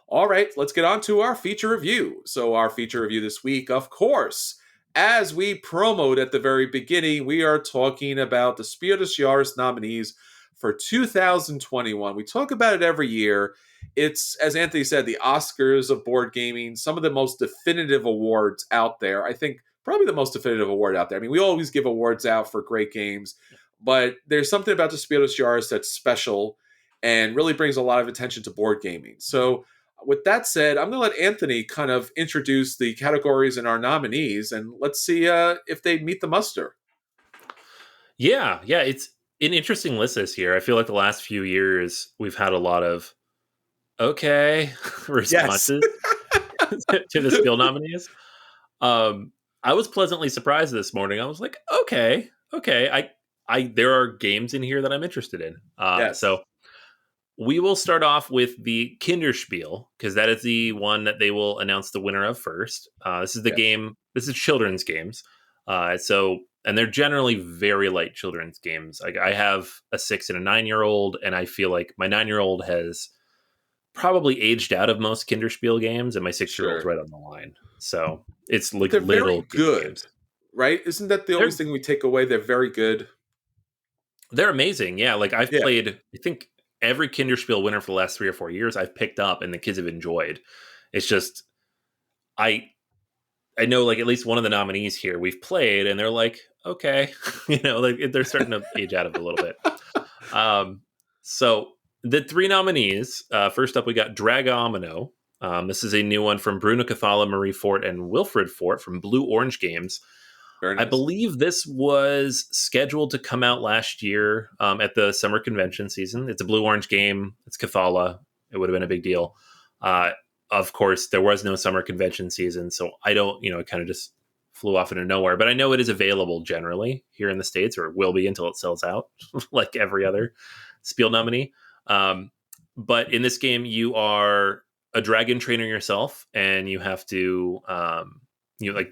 All right, let's get on to our feature review. So our feature review this week, of course, as we promoted at the very beginning, we are talking about the Spiel des Jahres nominees for 2021. We talk about it every year. It's, as Anthony said, the Oscars of board gaming, some of the most definitive awards out there. I think probably the most definitive award out there. I mean, we always give awards out for great games, but there's something about the Spiel des Jahres that's special and really brings a lot of attention to board gaming. So with that said, I'm going to let Anthony kind of introduce the categories and our nominees, and let's see if they meet the muster. Yeah, it's an interesting list this year. I feel like the last few years we've had a lot of okay responses to the Spiel nominees. I was pleasantly surprised this morning. I was like, okay. I there are games in here that I'm interested in. Yes. So we will start off with the Kinderspiel because that is the one that they will announce the winner of first. This is the game. This is children's games. And they're generally very light children's games. I have a 6 and a 9-year-old, and I feel like my 9-year-old has probably aged out of most Kinderspiel games, and my 6-year-old's right on the line. So it's like they're little very good games. Right? Isn't that the only thing we take away? They're very good. They're amazing. Yeah, like I've played, I think every Kinderspiel winner for the last 3 or 4 years I've picked up and the kids have enjoyed. It's just, I know like at least one of the nominees here we've played and they're like, okay, like they're starting to age out of it a little bit. So the 3 nominees, first up we got Dragomino. This is a new one from Bruno Cathala, Marie Fort, and Wilfred Fort from Blue Orange Games. Nice. I believe this was scheduled to come out last year at the summer convention season. It's a Blue Orange game. It's Cathala. It would have been a big deal. Of course, there was no summer convention season, so I don't, it kind of just flew off into nowhere. But I know it is available generally here in the States, or will be until it sells out, like every other Spiel nominee. But in this game, you are a dragon trainer yourself, and you have to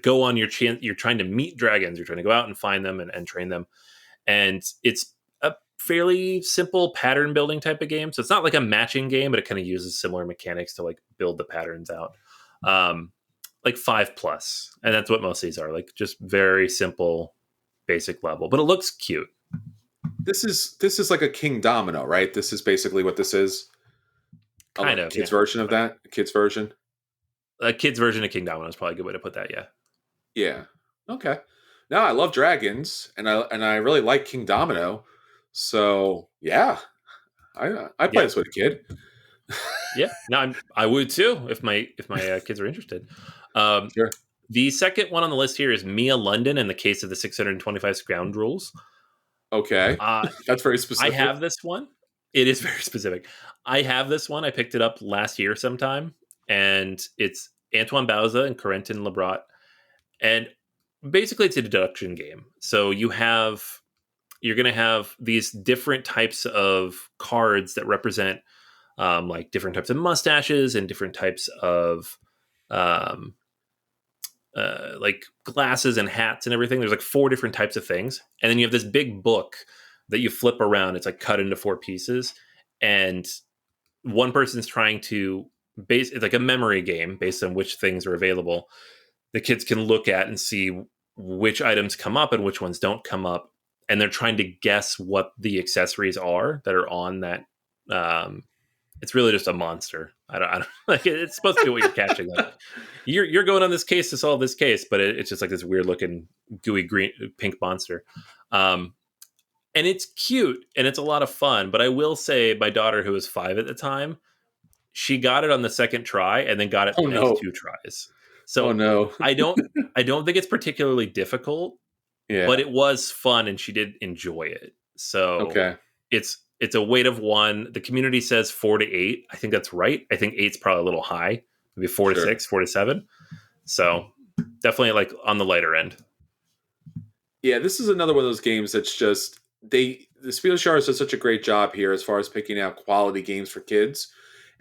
go on your chance. You're trying to meet dragons. You're trying to go out and find them and train them. And it's a fairly simple pattern building type of game. So it's not like a matching game, but it kind of uses similar mechanics to like build the patterns out. Like 5+. And that's what most of these are, like just very simple, basic level, but it looks cute. This is like a King Domino, right? This is basically what this is. Kind of. Kids version of that? Kids version? A kid's version of King Domino is probably a good way to put that, yeah. Yeah. Okay. Now I love dragons, and I really like King Domino. So yeah, I play this with a kid. Yeah, no, I would too if my kids are interested. Sure. The second one on the list here is Mia London in the Case of the 625 Scoundrels. Okay. Uh, That's very I specific. have this one. It is very specific. I have this one. I picked it up last year sometime, and it's Antoine Bauza and Corentin Lebrat. And basically, it's a deduction game. So you're going to have these different types of cards that represent like different types of mustaches and different types of um, like glasses and hats and everything. There's like four different types of things, and then you have this big book that you flip around. It's like cut into four pieces, and one person's trying to base. It's like a memory game based on which things are available. The kids can look at and see which items come up and which ones don't come up, and they're trying to guess what the accessories are that are on that. It's really just a monster. I don't like it's supposed to be what you're catching. Like you're going on this case to solve this case, but it's just like this weird looking gooey green pink monster. And it's cute and it's a lot of fun. But I will say, my daughter, who was 5 at the time, she got it on the second try and then got it Oh the next no. 2 tries. Oh So no. I don't I don't think it's particularly difficult, but Yeah. it was fun and she did enjoy it. So Okay. it's a weight of 1. The community says 4 to 8. I think that's right. I think eight's probably a little high, maybe 4 to Sure. 6, 4 to 7. So definitely like on the lighter end. Yeah, this is another one of those games that's just the Spiel Jahres does such a great job here as far as picking out quality games for kids.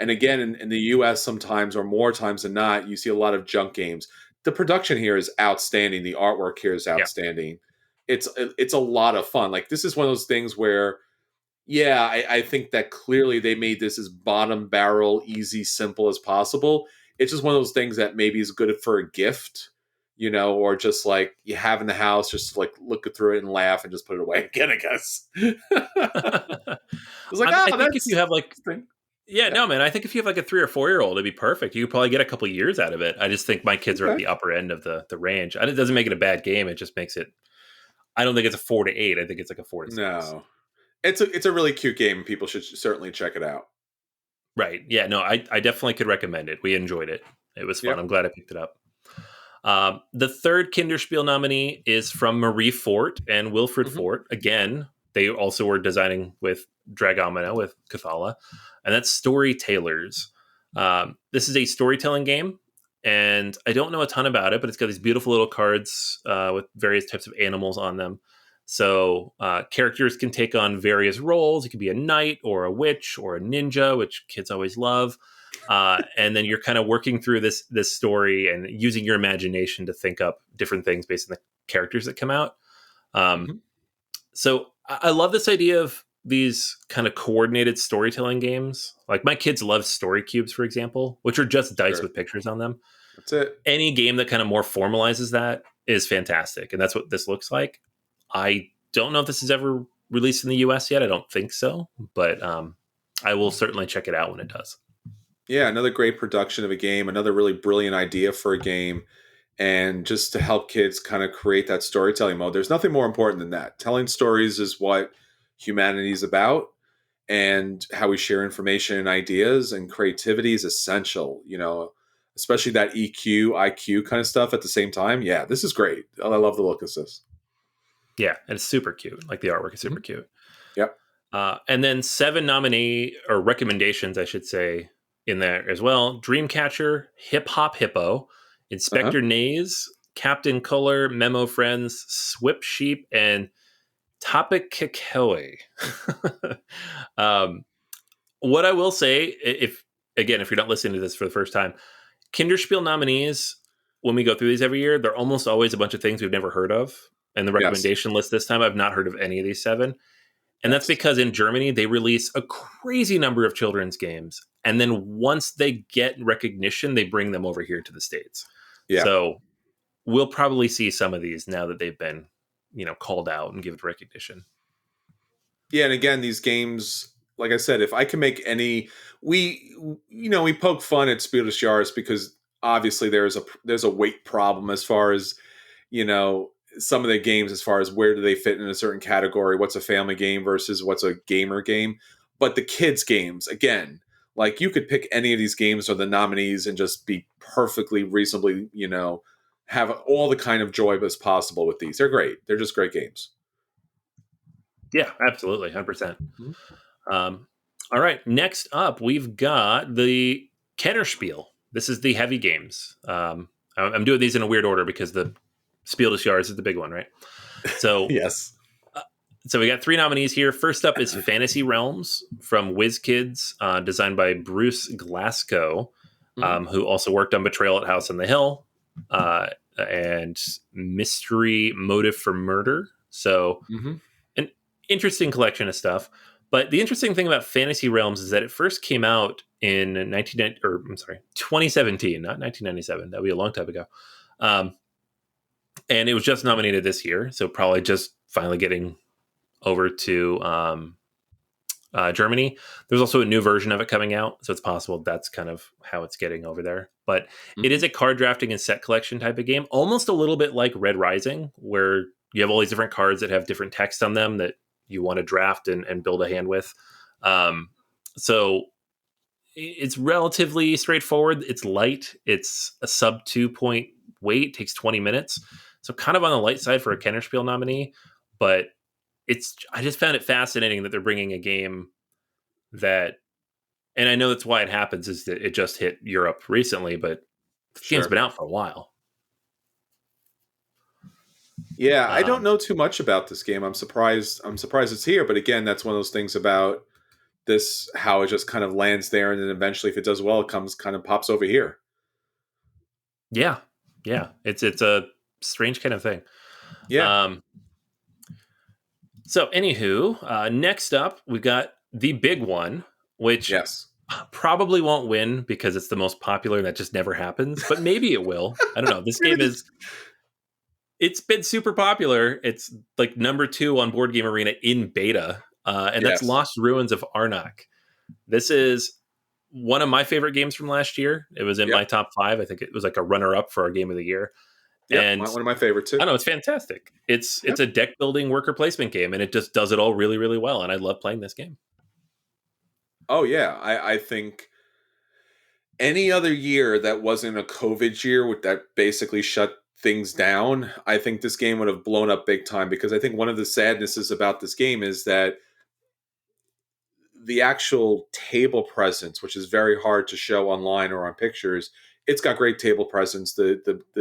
And again, in the U.S., sometimes or more times than not, you see a lot of junk games. The production here is outstanding. The artwork here is Yeah. outstanding. It's a lot of fun. Like this is one of those things where, yeah, I think that clearly they made this as bottom barrel, easy, simple as possible. It's just one of those things that maybe is good for a gift, or just like you have in the house, just like look through it and laugh and just put it away again, I guess. It's like, I think if you that's have like interesting. yeah, Yeah. no, man. I think if you have like a 3 or 4 year old, it'd be perfect. You could probably get a couple years out of it. I just think my kids are at Okay. the upper end of the range. And it doesn't make it a bad game. It just makes it. I don't think it's a 4 to 8. I think it's like a 4 to 6. No. It's a really cute game. People should certainly check it out. Right. Yeah. No, I definitely could recommend it. We enjoyed it. It was fun. Yep. I'm glad I picked it up. The third Kinderspiel nominee is from Marie Fort and Wilfred Hmm. Fort. Again, they also were designing with Dragomino, with Cathala, and that's Storytellers. This is a storytelling game, and I don't know a ton about it, but it's got these beautiful little cards with various types of animals on them. So characters can take on various roles. It could be a knight or a witch or a ninja, which kids always love. And then you're kind of working through this story and using your imagination to think up different things based on the characters that come out. Um, Hmm. so I love this idea of these kind of coordinated storytelling games. Like my kids love story cubes, for example, which are just dice Sure. with pictures on them. That's it. Any game that kind of more formalizes that is fantastic, and that's what this looks like. I don't know if this is ever released in the US yet. I don't think so, but I will certainly check it out when it does. Yeah, another great production of a game, another really brilliant idea for a game, and just to help kids kind of create that storytelling mode. There's nothing more important than that. Telling stories is what humanity is about, and how we share information and ideas, and creativity is essential, especially that EQ, IQ kind of stuff at the same time. Yeah, this is great. I love the look of this. Yeah, and it's super cute. Like the artwork is super Mhm. cute. Yep. And then 7 nominee or recommendations, I should say, in there as well. Dreamcatcher, Hip Hop Hippo, Uh-huh. Inspector Nays, Captain Color, Memo Friends, Swip Sheep, and Topic Kikoe. um, what I will say, if you're not listening to this for the first time, Kinderspiel nominees, when we go through these every year, they're almost always a bunch of things we've never heard of. And the Yes. recommendation list this time, I've not heard of any of these 7. And that's Yes. because in Germany, they release a crazy number of children's games. And then once they get recognition, they bring them over here to the States. Yeah. So we'll probably see some of these now that they've been, called out and given recognition. Yeah, and again, these games, like I said, if I can make any, we poke fun at Spiel des Jahres because obviously there's a weight problem as far as you know some of the games, as far as where do they fit in a certain category, what's a family game versus what's a gamer game. But the kids games, again, like you could pick any of these games or the nominees and just be perfectly reasonably, have all the kind of joy as possible with these. They're great. They're just great games. Yeah, absolutely, 100%. Mhm. All right, next up, we've got the Kennerspiel. This is the heavy games. I'm doing these in a weird order because the Spiel des Jahres is the big one, right? So, Yes. uh, so we got 3 nominees here. First up is Fantasy Realms from WizKids, designed by Bruce Glasgow, Mhm. who also worked on Betrayal at House on the Hill and Mystery Motive for Murder. So, Mhm. an interesting collection of stuff. But the interesting thing about Fantasy Realms is that it first came out in 2017, not 1997. That would be a long time ago. Um, and it was just nominated this year, so probably just finally getting over to Germany. There's also a new version of it coming out, so it's possible that's kind of how it's getting over there. But it is Mhm. a card drafting and set collection type of game, almost a little bit like Red Rising, where you have all these different cards that have different text on them that you want to draft and build a hand with. Um, so it's relatively straightforward. It's light. It's a sub 2 point weight. Takes 20 minutes. So kind of on the light side for a Kennerspiel nominee, but I just found it fascinating that they're bringing a game that, and I know that's why it happens is that it just hit Europe recently, but the game's been Sure. out for a while. Yeah, I don't Um, know too much about this game. I'm surprised. I'm surprised it's here. But again, that's one of those things about this, how it just kind of lands there, and then eventually, if it does well, it comes kind of pops over here. yeah, yeah, it's a strange kind of thing. Yeah. Um, so, anywho, next up we've got the big one, which Yes. probably won't win because it's the most popular and that just never happens. But maybe it will. I don't know. This We're game gonna just. is it's been super popular. It's like number 2 on Board Game Arena in beta, and that's Yes. Lost Ruins of Arnak. This is one of my favorite games from last year. It was in my Yep. top 5. I think it was like a runner up for our game of the year. Yep. And One of my favorites I too. don't know, it's fantastic. It's Yep. a deck building worker placement game, and it just does it all really, really well. And I love playing this game. Oh yeah. I think any other year that wasn't a COVID year with that basically shut things down, I think this game would have blown up big time, because I think one of the sadnesses about this game is that the actual table presence, which is very hard to show online or on pictures, it's got great table presence. The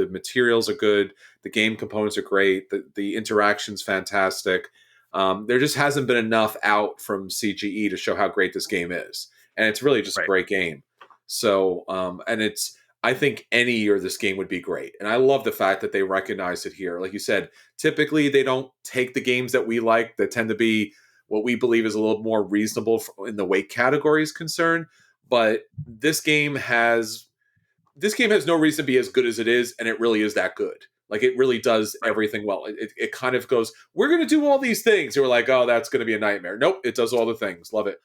materials are good. The game components are great. The interaction's fantastic. There just hasn't been enough out from CGE to show how great this game is, and it's really just a Right. great game. So, and it's, I think any year this game would be great, and I love the fact that they recognize it here. Like you said, typically they don't take the games that we like that tend to be what we believe is a little more reasonable in the weight category is concerned. But this game has no reason to be as good as it is, and it really is that good. Like, it really does Right. everything well. It kind of goes, we're going to do all these things. You're like, oh, that's going to be a nightmare. Nope, it does all the things. Love it.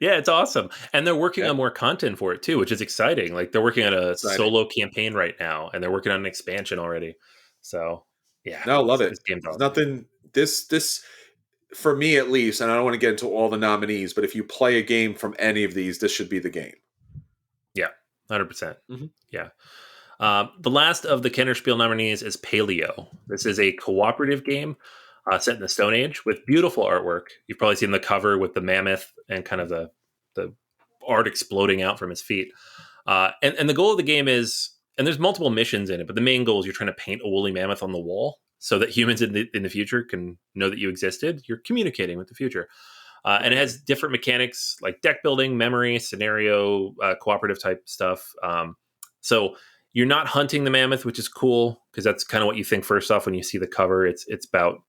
Yeah, it's awesome. And they're working Yeah, on more content for it too, which is exciting. Like they're working on a exciting. solo campaign right now, and they're working on an expansion already. So yeah, No, love this it. game's There's awesome. nothing. This for me at least, and I don't want to get into all the nominees, but if you play a game from any of these, this should be the game. Yeah, 100%. Mm-hmm. Yeah. The last of the Kennerspiel nominees is Paleo. This is a cooperative game set in the Stone Age with beautiful artwork. You've probably seen the cover with the mammoth and kind of the art exploding out from his feet. And the goal of the game is, and there's multiple missions in it, but the main goal is you're trying to paint a woolly mammoth on the wall so that humans in the future can know that you existed. You're communicating with the future. And it has different mechanics like deck building, memory, scenario, cooperative type stuff. So you're not hunting the mammoth, which is cool because that's kind of what you think first off when you see the cover. It's about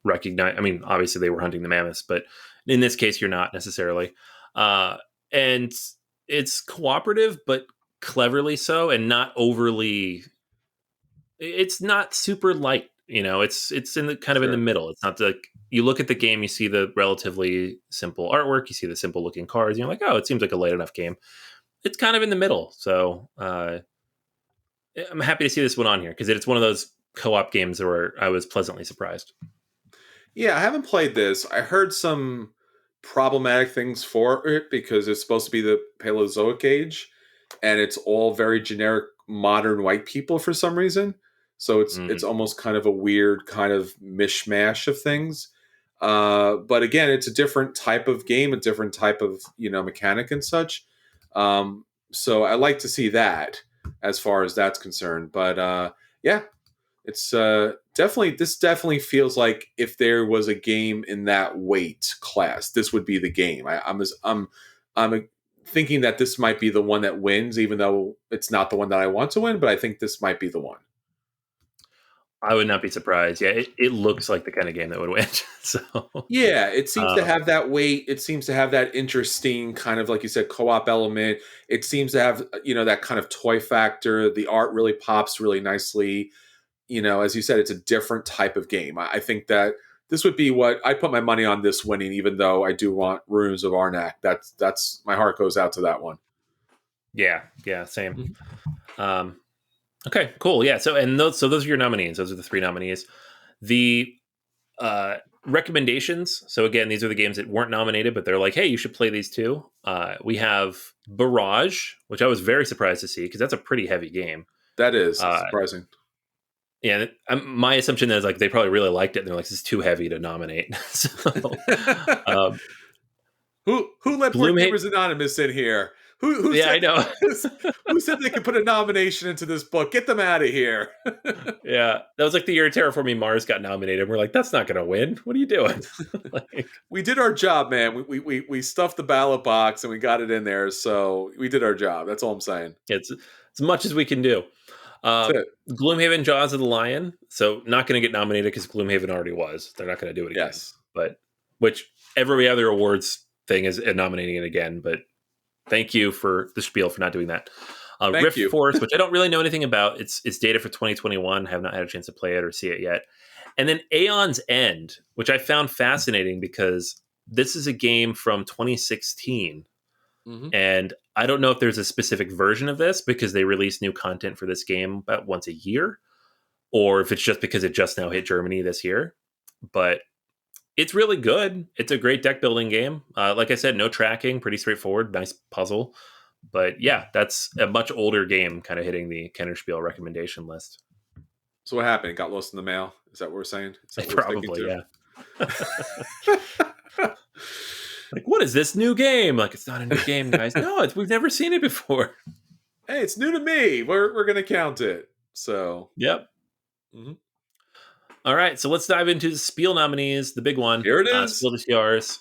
recognize. I mean, obviously they were hunting the mammoths, but in this case, you're not necessarily. And it's cooperative, but cleverly so, and not overly. It's not super light. You know, it's in the kind of in the Sure. middle. It's not like you look at the game, you see the relatively simple artwork, you see the simple looking cards, and you're like, oh, it seems like a light enough game. It's kind of in the middle, so I'm happy to see this one on here because it's one of those co-op games where I was pleasantly surprised. Yeah, I haven't played this. I heard some problematic things for it because it's supposed to be the Paleozoic age, and it's all very generic modern white people for some reason. So it's Mm. almost kind of a weird kind of mishmash of things. But again, it's a different type of game, a different type of mechanic and such. So I like to see that as far as that's concerned. But yeah, it's definitely feels like if there was a game in that weight class, this would be the game. I'm thinking that this might be the one that wins, even though it's not the one that I want to win. But I think this might be the one. I would not be surprised. Yeah, it looks like the kind of game that would win. So, Yeah, it seems to um, have that weight. It seems to have that interesting kind of, like you said, co-op element. It seems to have, that kind of toy factor. The art really pops really nicely. As you said, it's a different type of game. I think that this would be what I put my money on this winning, even though I do want Runes of Arnak. That's my heart goes out to that one. yeah, same. Mhm. Um, okay, cool. Yeah. So those are your nominees. Those are the 3 nominees. The recommendations. So again, these are the games that weren't nominated, but they're like, hey, you should play these too. We have Barrage, which I was very surprised to see because that's a pretty heavy game. That is Uh, surprising. yeah, my assumption is like they probably really liked it. And they're like, this is too heavy to nominate. So, um, Who let Board Gloomhaven. Gamers Anonymous in here? Who Yeah, said I know. this? Who said they could put a nomination into this book? Get them out of here. Yeah, that was like the year Terraforming Mars got nominated. We're like, that's not going to win. What are you doing? Like, We did our job, man. We stuffed the ballot box and we got it in there. So we did our job. That's all I'm saying. it's as much as we can do. That's it. Gloomhaven, Jaws of the Lion. So not going to get nominated because Gloomhaven already was. They're not going to do it again. Yes. But which every other awards thing is nominating it again. But thank you for the Spiel for not doing that. Thank Rift you. Force, which I don't really know anything about. It's data for 2021. I have not had a chance to play it or see it yet. And then Aeon's End, which I found fascinating because this is a game from 2016. Mm-hmm. And I don't know if there's a specific version of this because they release new content for this game about once a year, or if it's just because it just now hit Germany this year. But it's really good. It's a great deck building game. Like I said, no tracking, pretty straightforward, nice puzzle. But yeah, that's a much older game kind of hitting the Kinderspiel recommendation list. So what happened? It got lost in the mail? Is that what we're saying? Is that what we're sticking Probably, to? yeah. Like, what is this new game? Like, it's not a new game, guys. No, we've never seen it before. Hey, it's new to me. We're gonna count it. So Yep. mm-hmm. All right, so let's dive into the Spiel nominees, the big one. Here it is. Spiel des Jahres.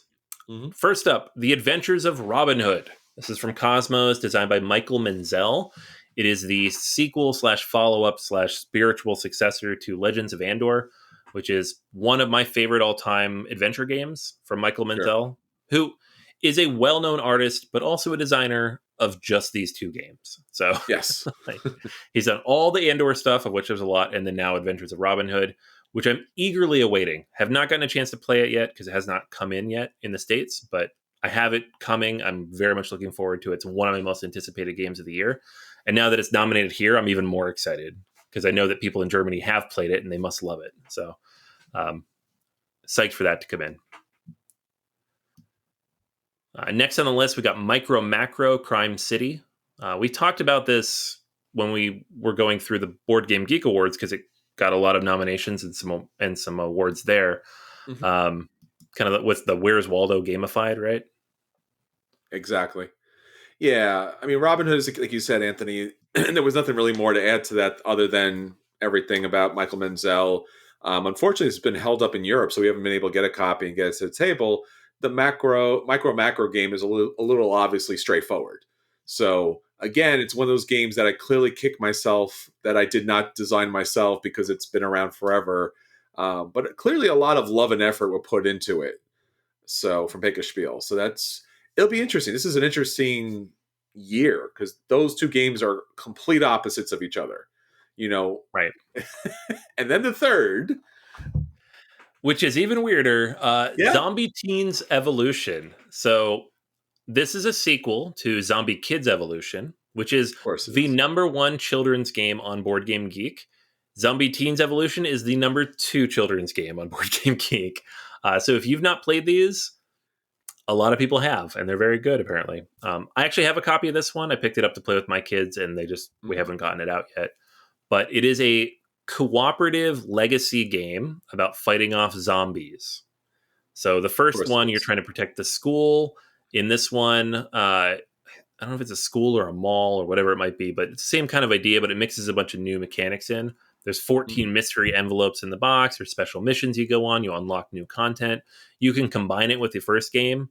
Mm-hmm. First up, The Adventures of Robin Hood. This is from Cosmos, designed by Michael Menzel. It is the sequel / follow-up / spiritual successor to Legends of Andor, which is one of my favorite all-time adventure games from Michael Menzel, who is a well-known artist, but also a designer of just these 2 games. So Yes. like, he's done all the Andor stuff, of which there's a lot, and then now Adventures of Robin Hood, which I'm eagerly awaiting. Have not gotten a chance to play it yet because it has not come in yet in the States, but I have it coming. I'm very much looking forward to it. It's one of my most anticipated games of the year. And now that it's nominated here, I'm even more excited because I know that people in Germany have played it and they must love it. So psyched for that to come in. Next on the list, we got Micro Macro Crime City. We talked about this when we were going through the Board Game Geek Awards because it got a lot of nominations and some awards there. Mm-hmm. Kind of with the Where's Waldo gamified, right? Exactly. Yeah. I mean, Robin Hood is, like you said, Anthony, there was nothing really more to add to that other than everything about Michael Menzel. Unfortunately, it's been held up in Europe, so we haven't been able to get a copy and get it to the table. The micro macro game is a little obviously straightforward. So again, it's one of those games that I clearly kick myself that I did not design myself because it's been around forever. But clearly a lot of love and effort were put into it. So from Spiel. So it'll be interesting. This is an interesting year because those 2 games are complete opposites of each other. Right. And then the third, which is even weirder, Zombie Teens Evolution. So this is a sequel to Zombie Kids Evolution, which is the number 1 children's game on Board Game Geek. Zombie Teens Evolution is the number 2 children's game on Board Game Geek. So if you've not played these, a lot of people have, and they're very good apparently. I actually have a copy of this one. I picked it up to play with my kids, and we Mhm. haven't gotten it out yet. But it is a cooperative legacy game about fighting off zombies. So the Of first course it one, you're is. trying to protect the school. In this one, I don't know if it's a school or a mall or whatever it might be, but it's the same kind of idea, but it mixes a bunch of new mechanics in. There's 14 Mhm. mystery envelopes in the box. There's special missions you go on. You unlock new content. You can combine it with the first game.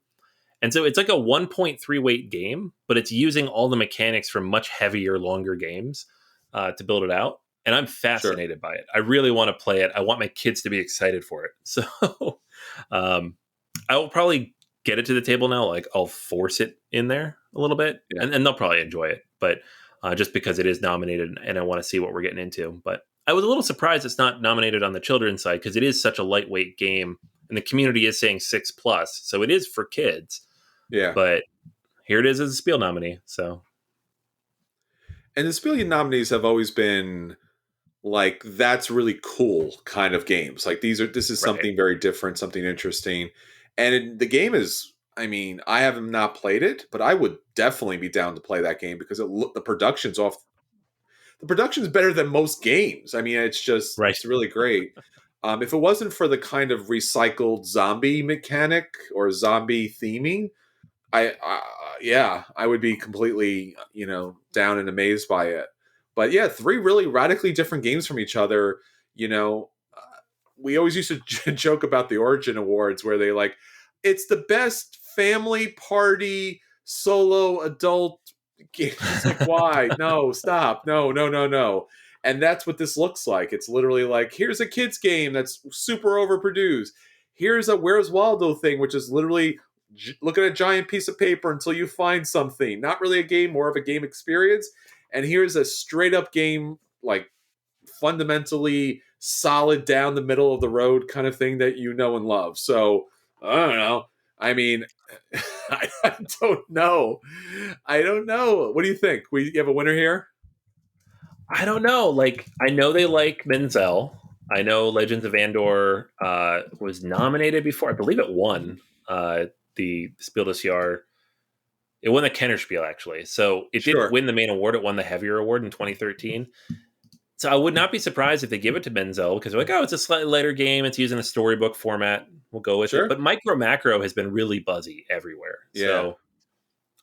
And so it's like a 1.3 weight game, but it's using all the mechanics from much heavier, longer games to build it out. And I'm Sure. fascinated by it. I really want to play it. I want my kids to be excited for it. So um, I will probably get it to the table now. Like I'll force it in there a little bit, Yeah. and they'll probably enjoy it. But just because it is nominated, and I want to see what we're getting into. But I was a little surprised it's not nominated on the children's side because it is such a lightweight game, and the community is saying 6+, so it is for kids. Yeah. But here it is as a Spiel nominee. So And the Spiel nominees have always been like that's really cool kind of games. Like this is right, something very different, something interesting. And the game is, I mean, I have not played it, but I would definitely be down to play that game because the production's better than most games. I mean, right, it's really great. If it wasn't for the kind of recycled zombie mechanic or zombie theming, I yeah, I would be completely, down and amazed by it. But yeah, three really radically different games from each other. You know, we always used to joke about the Origin Awards where they like, it's the best family party solo adult game. It's like, why? No, stop. No, no, no, no. And that's what this looks like. It's literally like, here's a kids game that's super overproduced. Here's a Where's Waldo thing, which is literally look at a giant piece of paper until you find something. Not really a game, more of a game experience. And here's a straight up game, like fundamentally solid down the middle of the road kind of thing that you know and love. So I don't know. I mean, I don't know. I don't know. What do you think? We have a winner here? I don't know. Like I know they like Menzel. I know Legends of Andor was nominated before. I believe it won the Spiel des Jahres. It won the Kinderspiel actually. So it didn't Sure. win the main award. It won the heavier award in 2013. So I would not be surprised if they give it to Menzel because they're like, oh, it's a slightly lighter game. It's using a storybook format. We'll go with it. Sure. But Micro Macro has been really buzzy everywhere. Yeah. So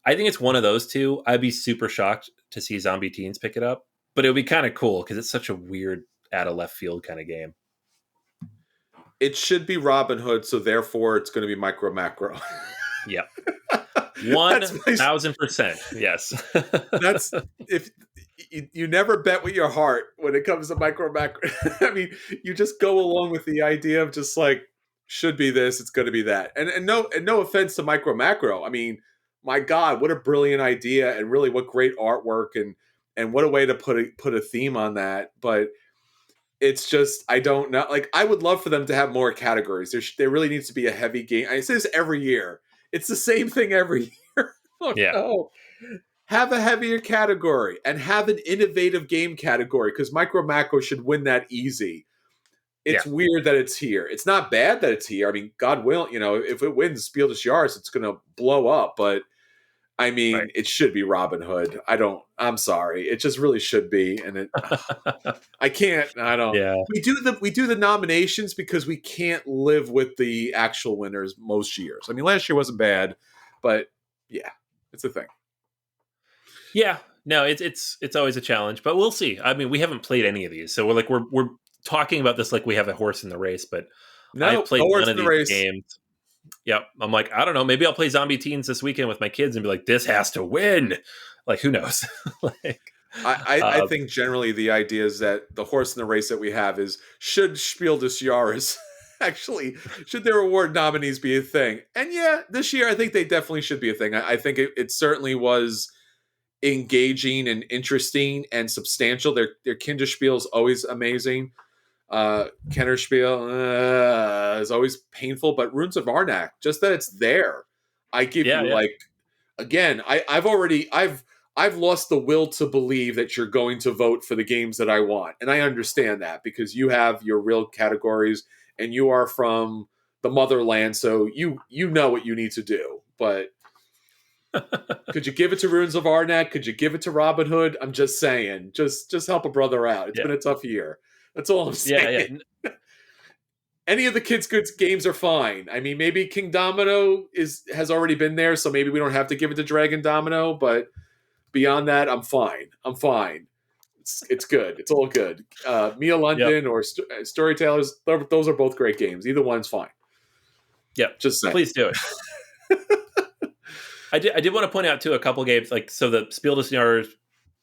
I think it's one of those two. I'd be super shocked to see Zombie Teens pick it up, but it would be kind of cool because it's such a weird, out of left field kind of game. It should be Robin Hood, so therefore it's going to be Micro Macro. Yep. That's my 1,000%. Yes. that's if you never bet with your heart when it comes to Micro Macro. I mean, you just go along with the idea of just like should be this, it's going to be that. And no offense to Micro Macro. I mean, my God, what a brilliant idea, and really what great artwork, and what a way to put a theme on that. But it's just I don't know. Like I would love for them to have more categories. There really needs to be a heavy game. I say this every year. It's the same thing every year. Oh Yeah. no. Have a heavier category and have an innovative game category because Micro Macro should win that easy. Yeah. It's weird that it's here. It's not bad that it's here. I mean, God will, if it wins Spiel des Jahres, it's going to blow up. But I Right. mean, it should be Robin Hood. I'm sorry. It just really should be. And I can't, I don't. Yeah. We do the nominations because we can't live with the actual winners most years. I mean, last year wasn't bad, but yeah, it's a thing. Yeah. No, it's always a challenge, but we'll see. I mean, we haven't played any of these, so we're talking about this like we have a horse in the race, but I've No played horse none in of the these race. games. Yep. I'm like, I don't know. Maybe I'll play Zombie Teens this weekend with my kids and be like, this has to win. Like, who knows? like, I uh, think generally the idea is that the horse in the race that we have is should Spiel des Jahres actually should their award nominees be a thing? And yeah, this year I think they definitely should be a thing. I think it certainly was engaging and interesting and substantial. Their Kinderspiel is always amazing. Kennerspiel is always painful, but Runes of Arnak, just that it's there, I give yeah, you yeah. like again. I've lost the will to believe that you're going to vote for the games that I want, and I understand that because you have your real categories and you are from the motherland, so you know what you need to do. but could you give it to Ruins of Arnak? Could you give it to Robin Hood? I'm just saying. Just help a brother out. It's Yeah. been a tough year. That's all I'm saying. Yeah. Any of the kids' good games are fine. I mean, maybe King Domino has already been there, so maybe we don't have to give it to Dragon Domino. But beyond that, I'm fine. I'm fine. It's good. It's all good. Mia Yep. London or Storytellers, those are both great games. Either one's fine. Yep. Just saying. Please do it. I did want to point out too a couple games so the Spiel des Jahres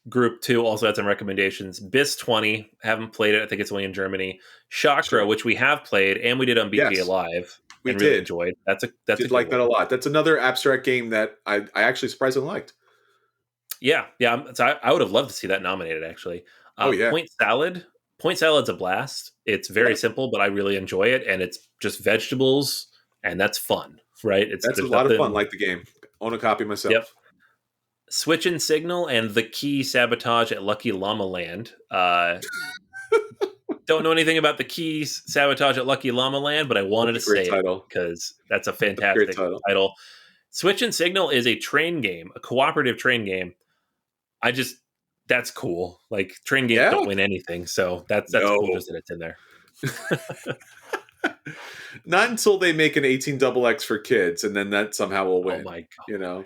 group 2 also had some recommendations. BIS 20, haven't played it. I think it's only in Germany. Chakra, which we have played and we did on BGA Live. We and did. Really enjoyed. That's a good like that one. a lot. That's another abstract game that I actually surprisingly liked. Yeah. So I would have loved to see that nominated actually. Point Salad. Point Salad's a blast. It's very simple, but I really enjoy it, and it's just vegetables, and that's fun, right? That's a lot of fun. Like the game. Own a copy myself. Yep. Switch and Signal and the Key Sabotage at Lucky Llama Land. Don't know anything about the Key Sabotage at Lucky Llama Land, but I wanted to say it because that's a fantastic title. Switch and Signal is a train game, a cooperative train game. That's cool. Like train games don't win anything, so that's cool just that it's in there. Not until they make an 18XX for kids, and then that somehow will win. Oh my God. You know?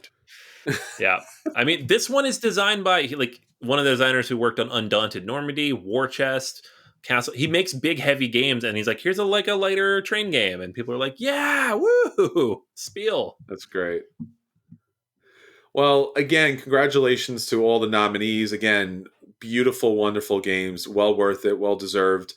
Yeah. I mean, this one is designed by one of the designers who worked on Undaunted Normandy, War Chest, Castle. He makes big, heavy games, and he's like, here's a lighter train game. And people are like, yeah, woo, Spiel. That's great. Well, again, congratulations to all the nominees. Again, beautiful, wonderful games. Well worth it, well deserved.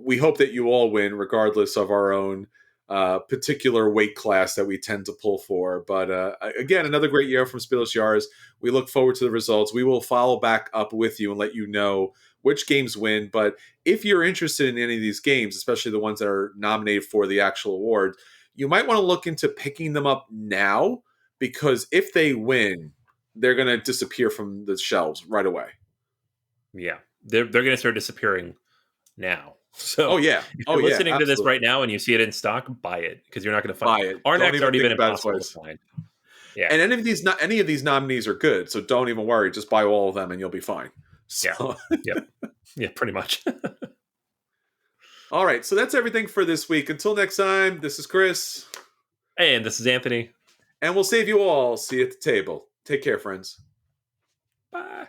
We hope that you all win, regardless of our own particular weight class that we tend to pull for. But again, another great year from Spiel des Jahres. We look forward to the results. We will follow back up with you and let you know which games win. But if you're interested in any of these games, especially the ones that are nominated for the actual award, you might want to look into picking them up now, because if they win, they're going to disappear from the shelves right away. Yeah, they're going to start disappearing now. So, if you're listening to this right now and you see it in stock, buy it, because you're not going to find it. Arnak's already been impossible to find. Yeah, and any of these nominees are good, so don't even worry. Just buy all of them, and you'll be fine. So. Yeah, pretty much. All right, so that's everything for this week. Until next time, this is Chris. And this is Anthony. And we'll save you all. See you at the table. Take care, friends. Bye.